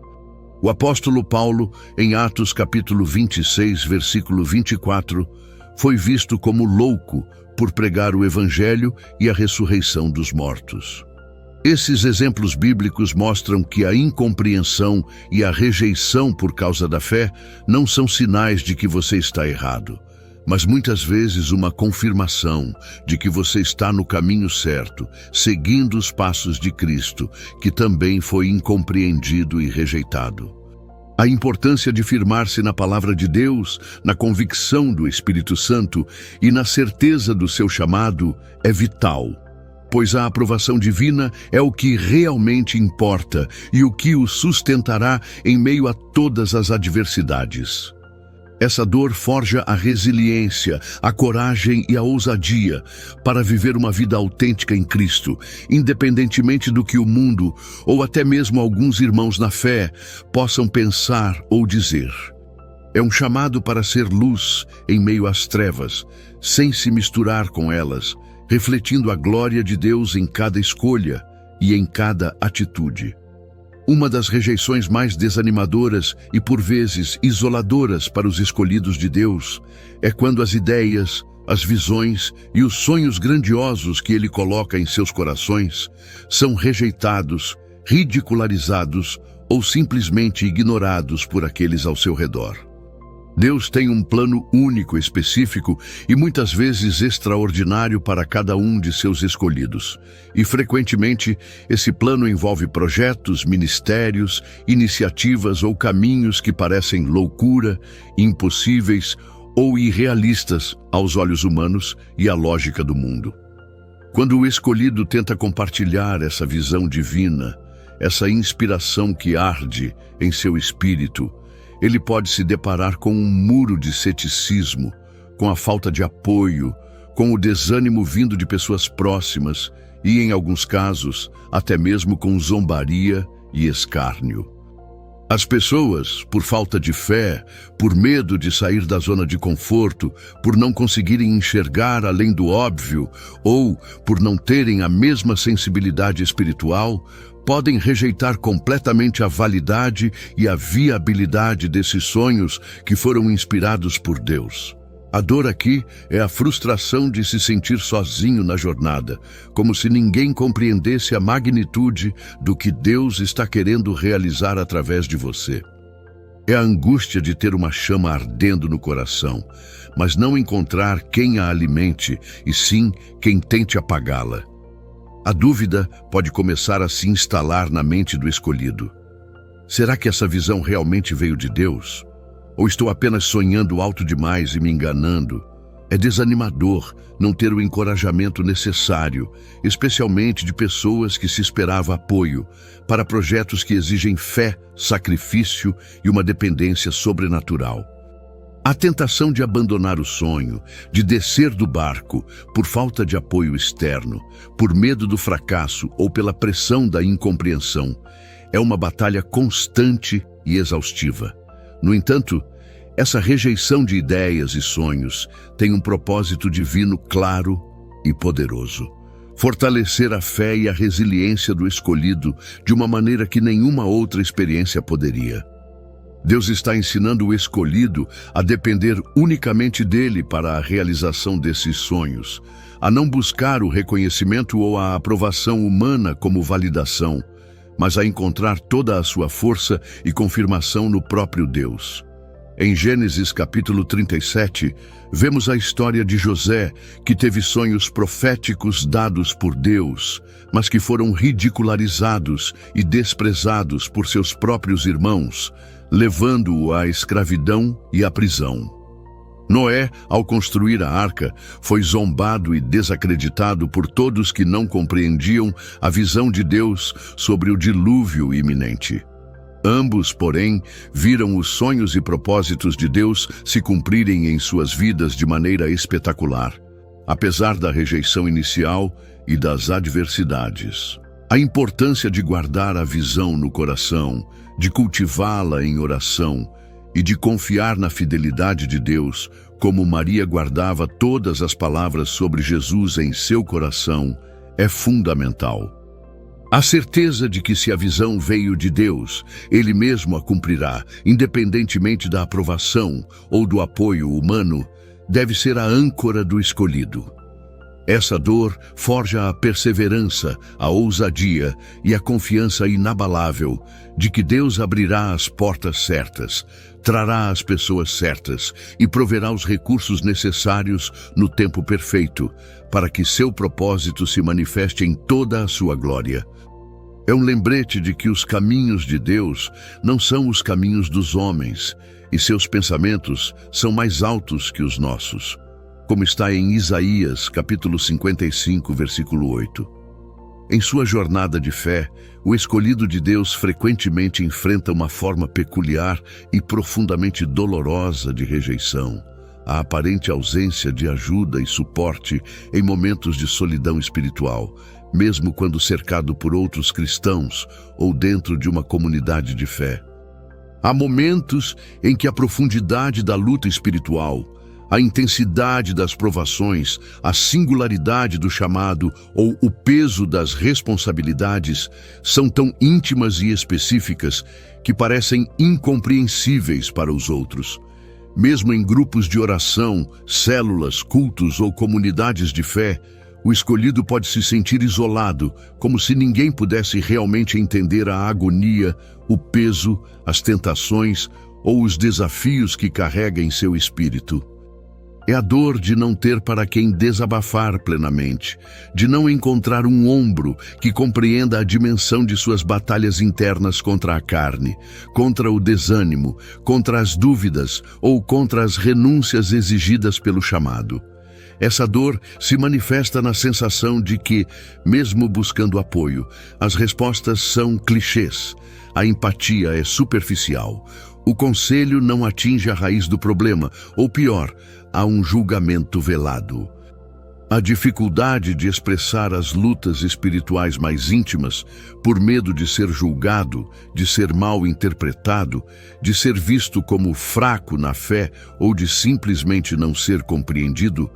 O apóstolo Paulo, em Atos capítulo 26, versículo 24, foi visto como louco por pregar o evangelho e a ressurreição dos mortos. Esses exemplos bíblicos mostram que a incompreensão e a rejeição por causa da fé não são sinais de que você está errado, mas muitas vezes uma confirmação de que você está no caminho certo, seguindo os passos de Cristo, que também foi incompreendido e rejeitado. A importância de firmar-se na palavra de Deus, na convicção do Espírito Santo e na certeza do seu chamado é vital, pois a aprovação divina é o que realmente importa e o que o sustentará em meio a todas as adversidades. Essa dor forja a resiliência, a coragem e a ousadia para viver uma vida autêntica em Cristo, independentemente do que o mundo, ou até mesmo alguns irmãos na fé, possam pensar ou dizer. É um chamado para ser luz em meio às trevas, sem se misturar com elas, refletindo a glória de Deus em cada escolha e em cada atitude. Uma das rejeições mais desanimadoras e, por vezes, isoladoras para os escolhidos de Deus é quando as ideias, as visões e os sonhos grandiosos que Ele coloca em seus corações são rejeitados, ridicularizados ou simplesmente ignorados por aqueles ao seu redor. Deus tem um plano único, específico e muitas vezes extraordinário para cada um de seus escolhidos. E frequentemente esse plano envolve projetos, ministérios, iniciativas ou caminhos que parecem loucura, impossíveis ou irrealistas aos olhos humanos e à lógica do mundo. Quando o escolhido tenta compartilhar essa visão divina, essa inspiração que arde em seu espírito, ele pode se deparar com um muro de ceticismo, com a falta de apoio, com o desânimo vindo de pessoas próximas e, em alguns casos, até mesmo com zombaria e escárnio. As pessoas, por falta de fé, por medo de sair da zona de conforto, por não conseguirem enxergar além do óbvio ou por não terem a mesma sensibilidade espiritual, podem rejeitar completamente a validade e a viabilidade desses sonhos que foram inspirados por Deus. A dor aqui é a frustração de se sentir sozinho na jornada, como se ninguém compreendesse a magnitude do que Deus está querendo realizar através de você. É a angústia de ter uma chama ardendo no coração, mas não encontrar quem a alimente, e sim quem tente apagá-la. A dúvida pode começar a se instalar na mente do escolhido. Será que essa visão realmente veio de Deus? Ou estou apenas sonhando alto demais e me enganando? É desanimador não ter o encorajamento necessário, especialmente de pessoas que se esperava apoio, para projetos que exigem fé, sacrifício e uma dependência sobrenatural. A tentação de abandonar o sonho, de descer do barco por falta de apoio externo, por medo do fracasso ou pela pressão da incompreensão, é uma batalha constante e exaustiva. No entanto, essa rejeição de ideias e sonhos tem um propósito divino claro e poderoso: fortalecer a fé e a resiliência do escolhido de uma maneira que nenhuma outra experiência poderia. Deus está ensinando o escolhido a depender unicamente dele para a realização desses sonhos, a não buscar o reconhecimento ou a aprovação humana como validação, mas a encontrar toda a sua força e confirmação no próprio Deus. Em Gênesis capítulo 37, vemos a história de José, que teve sonhos proféticos dados por Deus, mas que foram ridicularizados e desprezados por seus próprios irmãos, levando-o à escravidão e à prisão. Noé, ao construir a arca, foi zombado e desacreditado por todos que não compreendiam a visão de Deus sobre o dilúvio iminente. Ambos, porém, viram os sonhos e propósitos de Deus se cumprirem em suas vidas de maneira espetacular, apesar da rejeição inicial e das adversidades. A importância de guardar a visão no coração, de cultivá-la em oração e de confiar na fidelidade de Deus, como Maria guardava todas as palavras sobre Jesus em seu coração, é fundamental. A certeza de que se a visão veio de Deus, Ele mesmo a cumprirá, independentemente da aprovação ou do apoio humano, deve ser a âncora do escolhido. Essa dor forja a perseverança, a ousadia e a confiança inabalável de que Deus abrirá as portas certas, trará as pessoas certas e proverá os recursos necessários no tempo perfeito, para que seu propósito se manifeste em toda a sua glória. É um lembrete de que os caminhos de Deus não são os caminhos dos homens, e seus pensamentos são mais altos que os nossos, como está em Isaías, capítulo 55, versículo 8. Em sua jornada de fé, o escolhido de Deus frequentemente enfrenta uma forma peculiar e profundamente dolorosa de rejeição, a aparente ausência de ajuda e suporte em momentos de solidão espiritual, mesmo quando cercado por outros cristãos ou dentro de uma comunidade de fé. Há momentos em que a profundidade da luta espiritual, a intensidade das provações, a singularidade do chamado ou o peso das responsabilidades são tão íntimas e específicas que parecem incompreensíveis para os outros. Mesmo em grupos de oração, células, cultos ou comunidades de fé, o escolhido pode se sentir isolado, como se ninguém pudesse realmente entender a agonia, o peso, as tentações ou os desafios que carrega em seu espírito. É a dor de não ter para quem desabafar plenamente, de não encontrar um ombro que compreenda a dimensão de suas batalhas internas contra a carne, contra o desânimo, contra as dúvidas ou contra as renúncias exigidas pelo chamado. Essa dor se manifesta na sensação de que, mesmo buscando apoio, as respostas são clichês, a empatia é superficial, o conselho não atinge a raiz do problema, ou pior, há um julgamento velado. A dificuldade de expressar as lutas espirituais mais íntimas, por medo de ser julgado, de ser mal interpretado, de ser visto como fraco na fé ou de simplesmente não ser compreendido,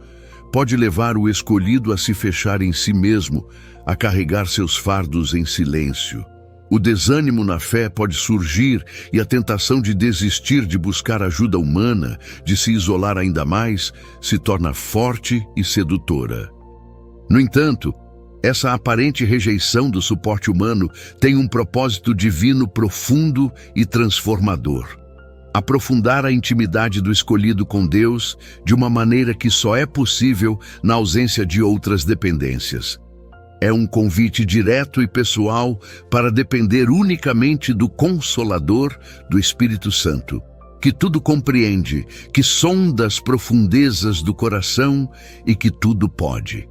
pode levar o escolhido a se fechar em si mesmo, a carregar seus fardos em silêncio. O desânimo na fé pode surgir e a tentação de desistir de buscar ajuda humana, de se isolar ainda mais, se torna forte e sedutora. No entanto, essa aparente rejeição do suporte humano tem um propósito divino profundo e transformador. Aprofundar a intimidade do escolhido com Deus de uma maneira que só é possível na ausência de outras dependências. É um convite direto e pessoal para depender unicamente do Consolador, do Espírito Santo, que tudo compreende, que sonda as profundezas do coração e que tudo pode.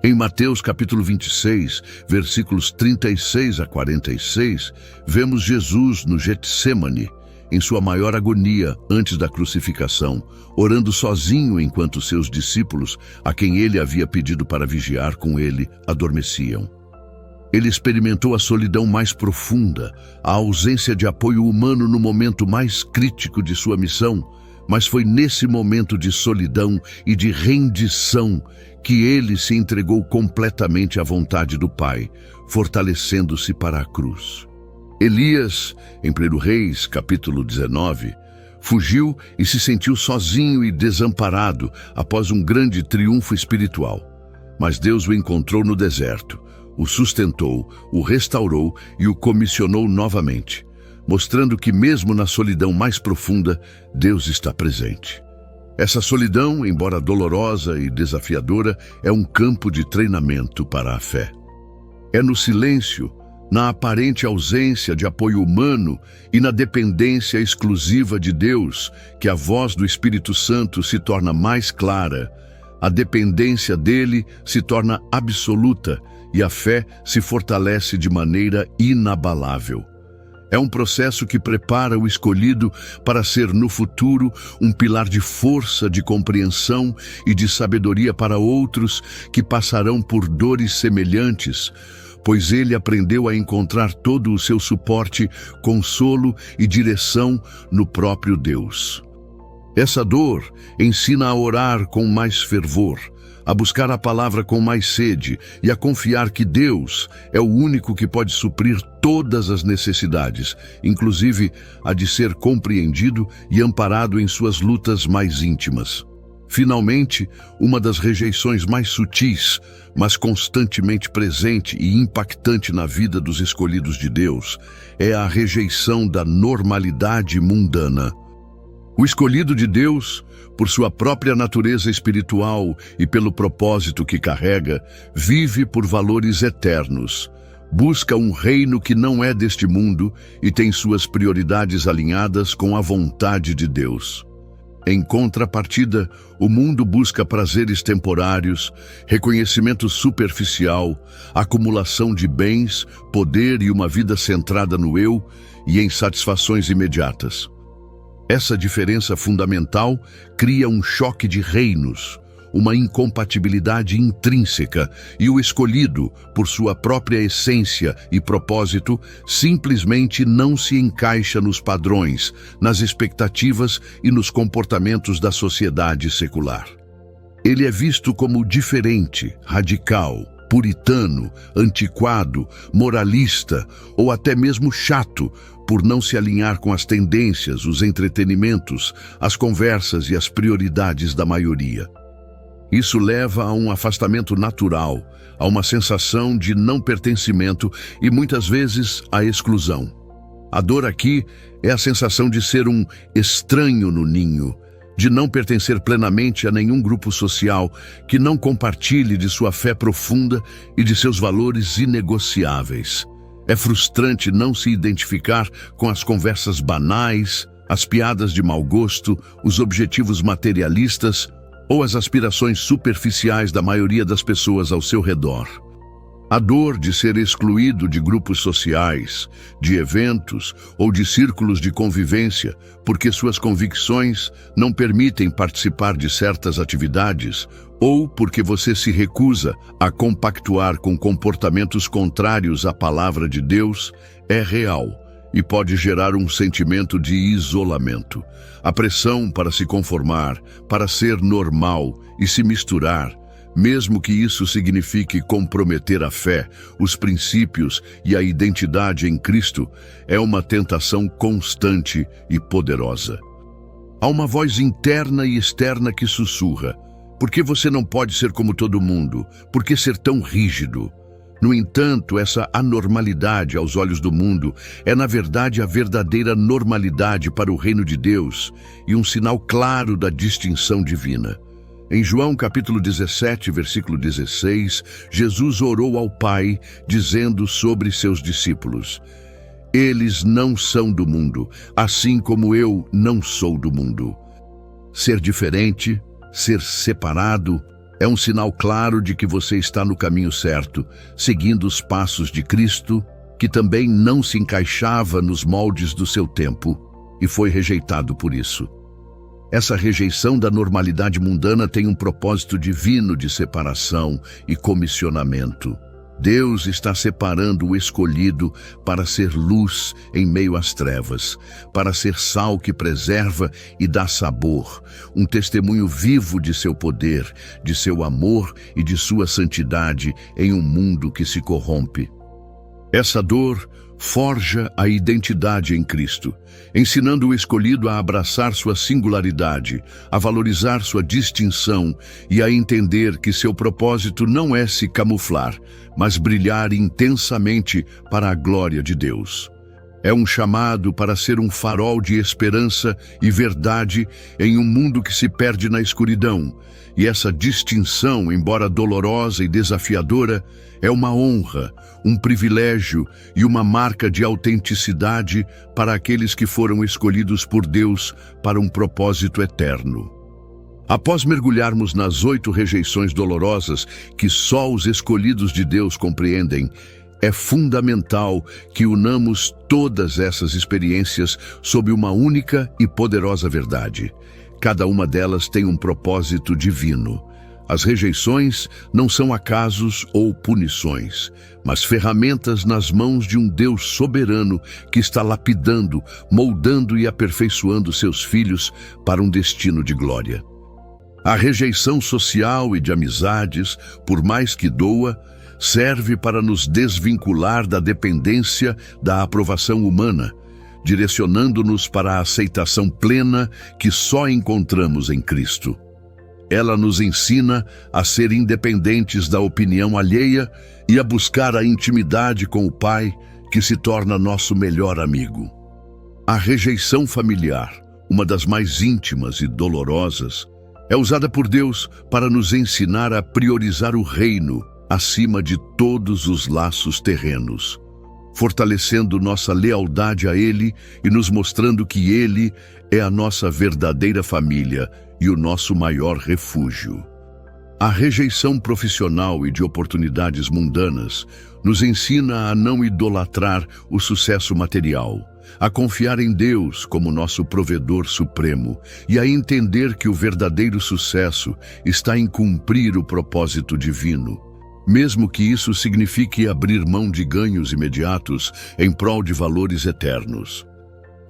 Em Mateus capítulo 26, versículos 36 a 46, vemos Jesus no Getsêmani, em sua maior agonia antes da crucificação, orando sozinho enquanto seus discípulos, a quem ele havia pedido para vigiar com ele, adormeciam. Ele experimentou a solidão mais profunda, a ausência de apoio humano no momento mais crítico de sua missão, mas foi nesse momento de solidão e de rendição que ele se entregou completamente à vontade do Pai, fortalecendo-se para a cruz. Elias, em 1 Reis, capítulo 19, fugiu e se sentiu sozinho e desamparado após um grande triunfo espiritual. Mas Deus o encontrou no deserto, o sustentou, o restaurou e o comissionou novamente, mostrando que mesmo na solidão mais profunda, Deus está presente. Essa solidão, embora dolorosa e desafiadora, é um campo de treinamento para a fé. É no silêncio, na aparente ausência de apoio humano e na dependência exclusiva de Deus, que a voz do Espírito Santo se torna mais clara, a dependência dele se torna absoluta e a fé se fortalece de maneira inabalável. É um processo que prepara o escolhido para ser no futuro um pilar de força, de compreensão e de sabedoria para outros que passarão por dores semelhantes, pois ele aprendeu a encontrar todo o seu suporte, consolo e direção no próprio Deus. Essa dor ensina a orar com mais fervor, a buscar a palavra com mais sede e a confiar que Deus é o único que pode suprir todas as necessidades, inclusive a de ser compreendido e amparado em suas lutas mais íntimas. Finalmente, uma das rejeições mais sutis, mas constantemente presente e impactante na vida dos escolhidos de Deus, é a rejeição da normalidade mundana. O escolhido de Deus, por sua própria natureza espiritual e pelo propósito que carrega, vive por valores eternos. Busca um reino que não é deste mundo e tem suas prioridades alinhadas com a vontade de Deus. Em contrapartida, o mundo busca prazeres temporários, reconhecimento superficial, acumulação de bens, poder e uma vida centrada no eu e em satisfações imediatas. Essa diferença fundamental cria um choque de reinos, uma incompatibilidade intrínseca, e o escolhido, por sua própria essência e propósito, simplesmente não se encaixa nos padrões, nas expectativas e nos comportamentos da sociedade secular. Ele é visto como diferente, radical, puritano, antiquado, moralista ou até mesmo chato, por não se alinhar com as tendências, os entretenimentos, as conversas e as prioridades da maioria. Isso leva a um afastamento natural, a uma sensação de não pertencimento e muitas vezes a exclusão. A dor aqui é a sensação de ser um estranho no ninho, de não pertencer plenamente a nenhum grupo social que não compartilhe de sua fé profunda e de seus valores inegociáveis. É frustrante não se identificar com as conversas banais, as piadas de mau gosto, os objetivos materialistas ou as aspirações superficiais da maioria das pessoas ao seu redor. A dor de ser excluído de grupos sociais, de eventos ou de círculos de convivência, porque suas convicções não permitem participar de certas atividades, ou porque você se recusa a compactuar com comportamentos contrários à palavra de Deus, é real e pode gerar um sentimento de isolamento. A pressão para se conformar, para ser normal e se misturar, mesmo que isso signifique comprometer a fé, os princípios e a identidade em Cristo, é uma tentação constante e poderosa. Há uma voz interna e externa que sussurra: por que você não pode ser como todo mundo? Por que ser tão rígido? No entanto, essa anormalidade aos olhos do mundo é, na verdade, a verdadeira normalidade para o reino de Deus e um sinal claro da distinção divina. Em João capítulo 17, versículo 16, Jesus orou ao Pai, dizendo sobre seus discípulos: eles não são do mundo, assim como eu não sou do mundo. Ser diferente, ser separado, é um sinal claro de que você está no caminho certo, seguindo os passos de Cristo, que também não se encaixava nos moldes do seu tempo e foi rejeitado por isso. Essa rejeição da normalidade mundana tem um propósito divino de separação e comissionamento. Deus está separando o escolhido para ser luz em meio às trevas, para ser sal que preserva e dá sabor, um testemunho vivo de seu poder, de seu amor e de sua santidade em um mundo que se corrompe. Essa dor forja a identidade em Cristo, ensinando o escolhido a abraçar sua singularidade, a valorizar sua distinção e a entender que seu propósito não é se camuflar, mas brilhar intensamente para a glória de Deus. É um chamado para ser um farol de esperança e verdade em um mundo que se perde na escuridão. E essa distinção, embora dolorosa e desafiadora, é uma honra, um privilégio e uma marca de autenticidade para aqueles que foram escolhidos por Deus para um propósito eterno. Após mergulharmos nas 8 rejeições dolorosas que só os escolhidos de Deus compreendem, é fundamental que unamos todas essas experiências sob uma única e poderosa verdade. Cada uma delas tem um propósito divino. As rejeições não são acasos ou punições, mas ferramentas nas mãos de um Deus soberano que está lapidando, moldando e aperfeiçoando seus filhos para um destino de glória. A rejeição social e de amizades, por mais que doa, serve para nos desvincular da dependência da aprovação humana, direcionando-nos para a aceitação plena que só encontramos em Cristo. Ela nos ensina a ser independentes da opinião alheia e a buscar a intimidade com o Pai, que se torna nosso melhor amigo. A rejeição familiar, uma das mais íntimas e dolorosas, é usada por Deus para nos ensinar a priorizar o reino acima de todos os laços terrenos, fortalecendo nossa lealdade a Ele e nos mostrando que Ele é a nossa verdadeira família e o nosso maior refúgio. A rejeição profissional e de oportunidades mundanas nos ensina a não idolatrar o sucesso material, a confiar em Deus como nosso provedor supremo e a entender que o verdadeiro sucesso está em cumprir o propósito divino, mesmo que isso signifique abrir mão de ganhos imediatos em prol de valores eternos.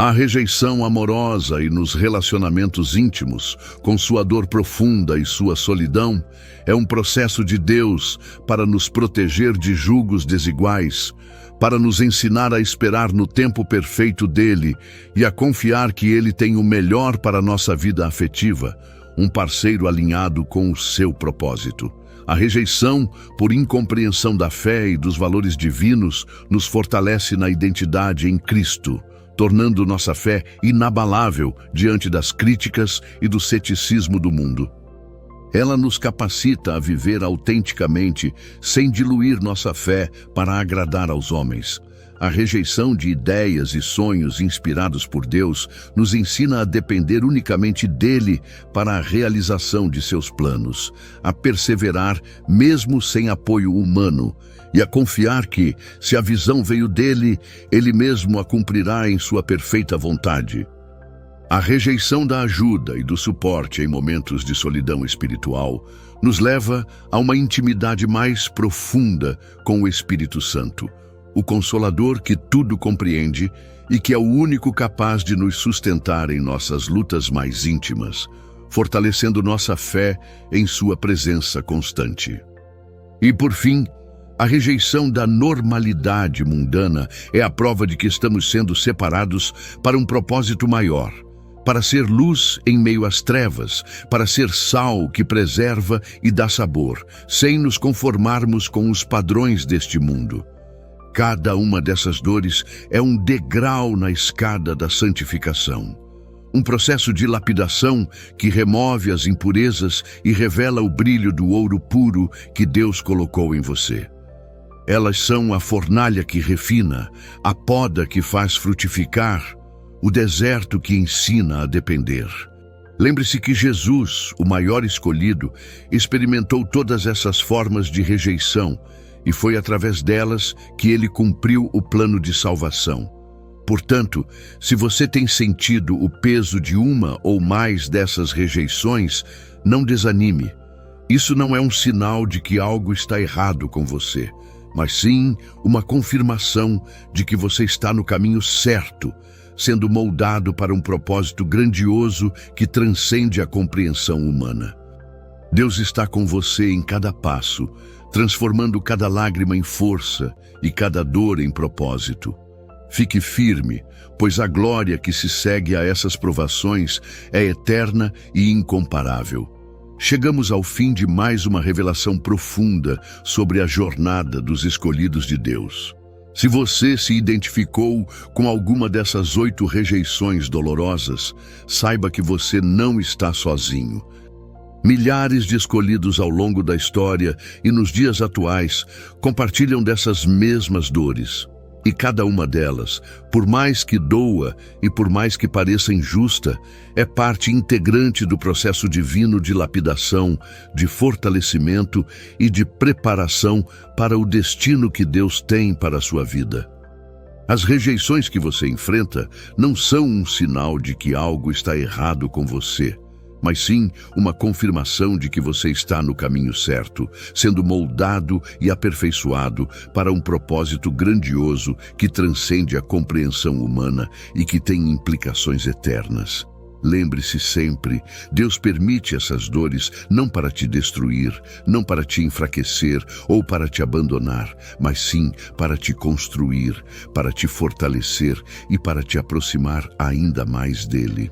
A rejeição amorosa e nos relacionamentos íntimos, com sua dor profunda e sua solidão, é um processo de Deus para nos proteger de julgos desiguais, para nos ensinar a esperar no tempo perfeito dele e a confiar que ele tem o melhor para a nossa vida afetiva, um parceiro alinhado com o seu propósito. A rejeição, por incompreensão da fé e dos valores divinos, nos fortalece na identidade em Cristo, tornando nossa fé inabalável diante das críticas e do ceticismo do mundo. Ela nos capacita a viver autenticamente, sem diluir nossa fé para agradar aos homens. A rejeição de ideias e sonhos inspirados por Deus nos ensina a depender unicamente dele para a realização de seus planos, a perseverar mesmo sem apoio humano e a confiar que, se a visão veio dele, ele mesmo a cumprirá em sua perfeita vontade. A rejeição da ajuda e do suporte em momentos de solidão espiritual nos leva a uma intimidade mais profunda com o Espírito Santo, o Consolador que tudo compreende e que é o único capaz de nos sustentar em nossas lutas mais íntimas, fortalecendo nossa fé em sua presença constante. E, por fim, a rejeição da normalidade mundana é a prova de que estamos sendo separados para um propósito maior, para ser luz em meio às trevas, para ser sal que preserva e dá sabor, sem nos conformarmos com os padrões deste mundo. Cada uma dessas dores é um degrau na escada da santificação. Um processo de lapidação que remove as impurezas e revela o brilho do ouro puro que Deus colocou em você. Elas são a fornalha que refina, a poda que faz frutificar, o deserto que ensina a depender. Lembre-se que Jesus, o maior escolhido, experimentou todas essas formas de rejeição e foi através delas que ele cumpriu o plano de salvação. Portanto, se você tem sentido o peso de uma ou mais dessas rejeições, não desanime. Isso não é um sinal de que algo está errado com você, mas sim uma confirmação de que você está no caminho certo, sendo moldado para um propósito grandioso que transcende a compreensão humana. Deus está com você em cada passo, transformando cada lágrima em força e cada dor em propósito. Fique firme, pois a glória que se segue a essas provações é eterna e incomparável. Chegamos ao fim de mais uma revelação profunda sobre a jornada dos escolhidos de Deus. Se você se identificou com alguma dessas 8 rejeições dolorosas, saiba que você não está sozinho. Milhares de escolhidos ao longo da história e nos dias atuais compartilham dessas mesmas dores. E cada uma delas, por mais que doa e por mais que pareça injusta, é parte integrante do processo divino de lapidação, de fortalecimento e de preparação para o destino que Deus tem para a sua vida. As rejeições que você enfrenta não são um sinal de que algo está errado com você, mas sim uma confirmação de que você está no caminho certo, sendo moldado e aperfeiçoado para um propósito grandioso que transcende a compreensão humana e que tem implicações eternas. Lembre-se sempre, Deus permite essas dores não para te destruir, não para te enfraquecer ou para te abandonar, mas sim para te construir, para te fortalecer e para te aproximar ainda mais dele.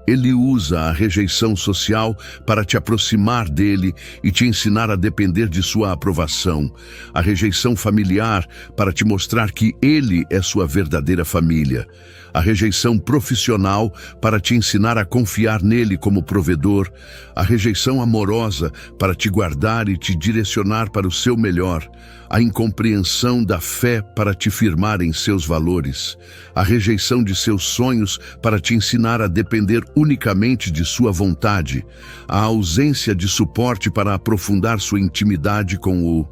Ele usa a rejeição social para te aproximar dele e te ensinar a depender de sua aprovação. A rejeição familiar para te mostrar que ele é sua verdadeira família. A rejeição profissional para te ensinar a confiar nele como provedor. A rejeição amorosa para te guardar e te direcionar para o seu melhor. A incompreensão da fé para te firmar em seus valores. A rejeição de seus sonhos para te ensinar a depender unicamente de sua vontade. A ausência de suporte para aprofundar sua intimidade com o...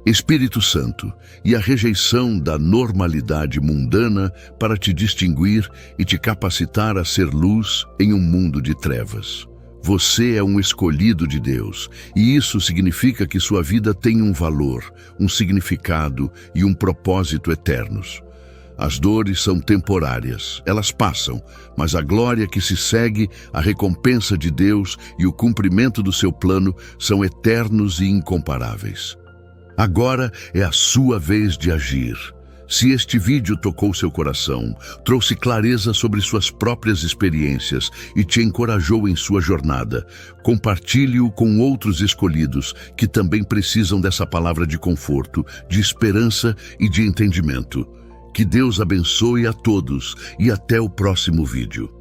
Espírito Santo, e a rejeição da normalidade mundana para te distinguir e te capacitar a ser luz em um mundo de trevas. Você é um escolhido de Deus, e isso significa que sua vida tem um valor, um significado e um propósito eternos. As dores são temporárias, elas passam, mas a glória que se segue, a recompensa de Deus e o cumprimento do seu plano são eternos e incomparáveis. Agora é a sua vez de agir. Se este vídeo tocou seu coração, trouxe clareza sobre suas próprias experiências e te encorajou em sua jornada, compartilhe-o com outros escolhidos que também precisam dessa palavra de conforto, de esperança e de entendimento. Que Deus abençoe a todos e até o próximo vídeo.